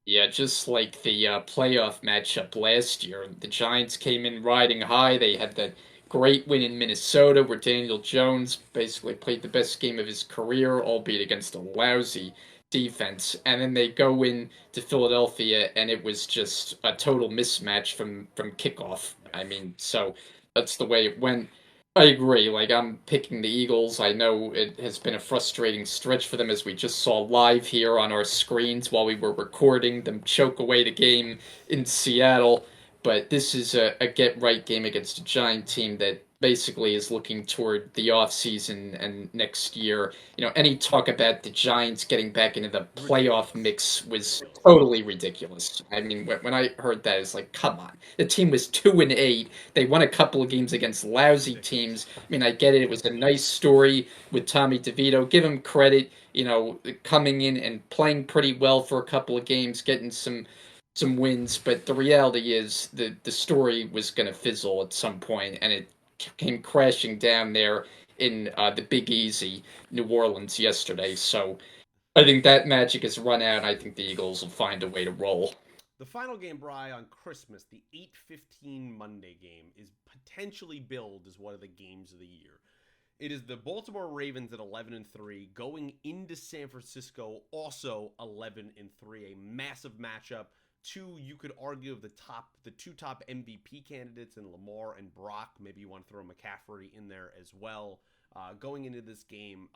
Yeah, just like the playoff matchup last year. The Giants came in riding high. They had that great win in Minnesota where Daniel Jones basically played the best game of his career, albeit against a lousy defense. And then they go in to Philadelphia and it was just a total mismatch from kickoff. I mean, so that's the way it went. I agree. Like, I'm picking the Eagles. I know it has been a frustrating stretch for them as we just saw live here on our screens while we were recording them choke away the game in Seattle. But this is a get right game against a Giant team that basically is looking toward the offseason and next year. Any talk about the Giants getting back into the playoff Ridiculous. mix was totally ridiculous. I mean, when I heard that, it's like, come on. The team was 2-8. They won a couple of games against lousy Ridiculous. teams. I mean, I get it. It was a nice story with Tommy DeVito. Give him credit, coming in and playing pretty well for a couple of games, getting some wins. But the reality is the story was going to fizzle at some point, and it came crashing down there in the Big Easy, New Orleans yesterday. So I think that magic has run out. And I think the Eagles will find a way to roll. The final game, Bry, on Christmas, the 8:15 Monday game, is potentially billed as one of the games of the year. It is the Baltimore Ravens at 11-3 going into San Francisco, also 11-3, a massive matchup. Two, you could argue, of the two top MVP candidates in Lamar and Brock. Maybe you want to throw McCaffrey in there as well. Going into this game,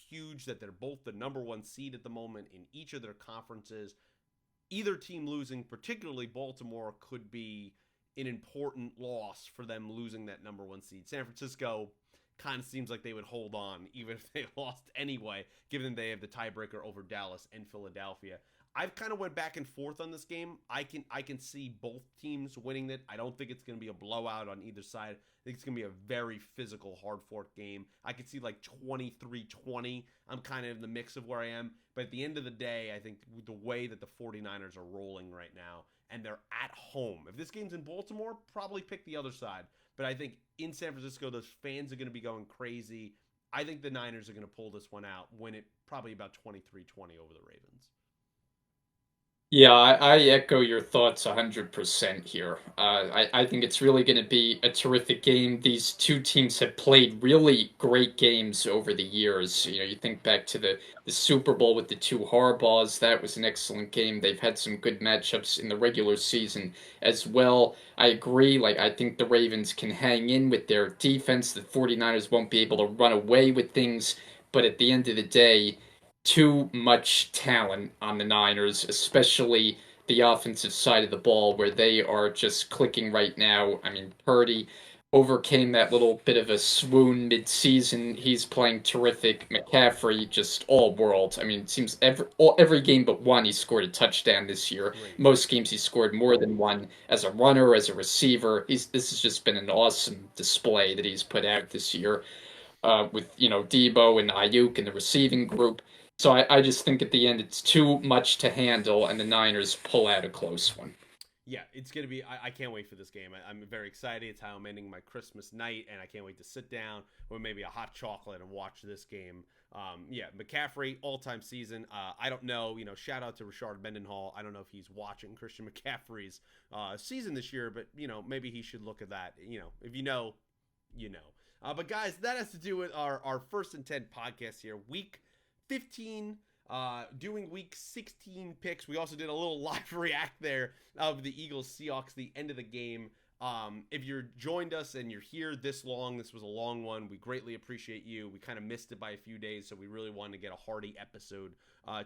huge that they're both the number one seed at the moment in each of their conferences. Either team losing, particularly Baltimore, could be an important loss for them losing that number one seed. San Francisco kind of seems like they would hold on even if they lost anyway, given they have the tiebreaker over Dallas and Philadelphia. I've kind of went back and forth on this game. I can see both teams winning it. I don't think it's going to be a blowout on either side. I think it's going to be a very physical, hard-fought game. I could see like 23-20. I'm kind of in the mix of where I am. But at the end of the day, I think the way that the 49ers are rolling right now, and they're at home. If this game's in Baltimore, probably pick the other side. But I think in San Francisco, those fans are going to be going crazy. I think the Niners are going to pull this one out, win it probably about 23-20 over the Ravens. Yeah, I echo your thoughts 100% here. I think it's really going to be a terrific game. These two teams have played really great games over the years. You think back to the Super Bowl with the two Harbaughs. That was an excellent game. They've had some good matchups in the regular season as well. I agree. Like, I think the Ravens can hang in with their defense. The 49ers won't be able to run away with things. But at the end of the day, too much talent on the Niners, especially the offensive side of the ball where they are just clicking right now. I mean, Purdy overcame that little bit of a swoon mid-season. He's playing terrific. McCaffrey just all world. I mean, it seems every game but one he scored a touchdown this year. Great. Most games he scored more than one as a runner, as a receiver. This has just been an awesome display that he's put out this year with Debo and Ayuk in the receiving group. So I just think at the end it's too much to handle, and the Niners pull out a close one. Yeah, it's going to be. I can't wait for this game. I'm very excited. It's how I'm ending my Christmas night, and I can't wait to sit down with maybe a hot chocolate and watch this game. Yeah, McCaffrey, all time season. I don't know. Shout out to Rashard Mendenhall. I don't know if he's watching Christian McCaffrey's season this year, but, maybe he should look at that. If you know, you know. But, guys, that has to do with our First and 10 podcast here. Week 15, doing week 16 picks. We also did a little live react there of the Eagles Seahawks, the end of the game. If you're joined us and you're here this long, this was a long one. We greatly appreciate you. We kind of missed it by a few days, so we really wanted to get a hearty episode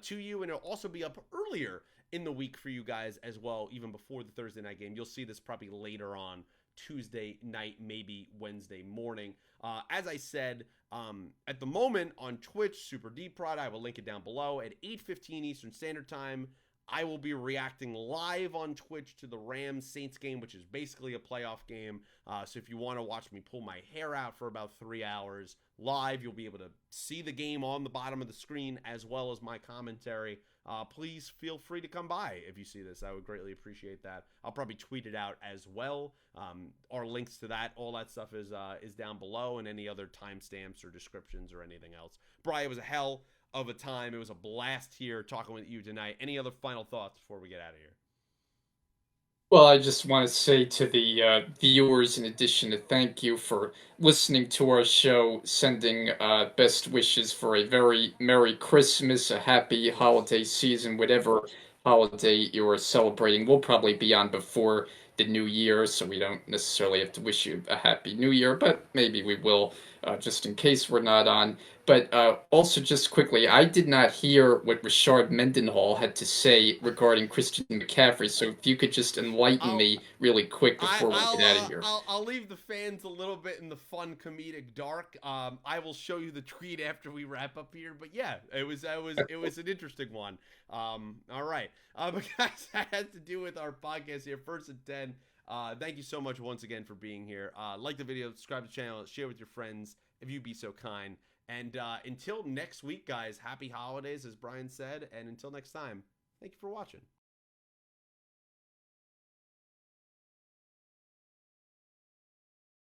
to you. And it'll also be up earlier in the week for you guys as well, even before the Thursday night game. You'll see this probably later on Tuesday night, maybe Wednesday morning. As I said, at the moment on Twitch, Super Deep Prod, I will link it down below at 8:15 Eastern Standard Time. I will be reacting live on Twitch to the Rams-Saints game, which is basically a playoff game. So if you want to watch me pull my hair out for about 3 hours live, you'll be able to see the game on the bottom of the screen as well as my commentary. Please feel free to come by if you see this. I would greatly appreciate that. I'll probably tweet it out as well. Our links to that, all that stuff is down below, and any other timestamps or descriptions or anything else. Brian, it was a hell of a time. It was a blast here talking with you tonight. Any other final thoughts before we get out of here? Well, I just want to say to the viewers, in addition to thank you for listening to our show, sending best wishes for a very Merry Christmas, a happy holiday season, whatever holiday you're celebrating. We'll probably be on before the new year, so we don't necessarily have to wish you a happy new year, but maybe we will, just in case we're not on. But also, just quickly, I did not hear what Richard Mendenhall had to say regarding Christian McCaffrey. So if you could just enlighten I'll me really quick I, before we I'll, get out of uh, here. I'll I'll leave the fans a little bit in the fun comedic dark. I will show you the tweet after we wrap up here. But yeah, it was an interesting one. All right, but guys, that has to do with our podcast here, First and 10. Thank you so much once again for being here. Like the video, subscribe to the channel, share with your friends if you'd be so kind. And until next week, guys, happy holidays, as Brian said. And until next time, thank you for watching.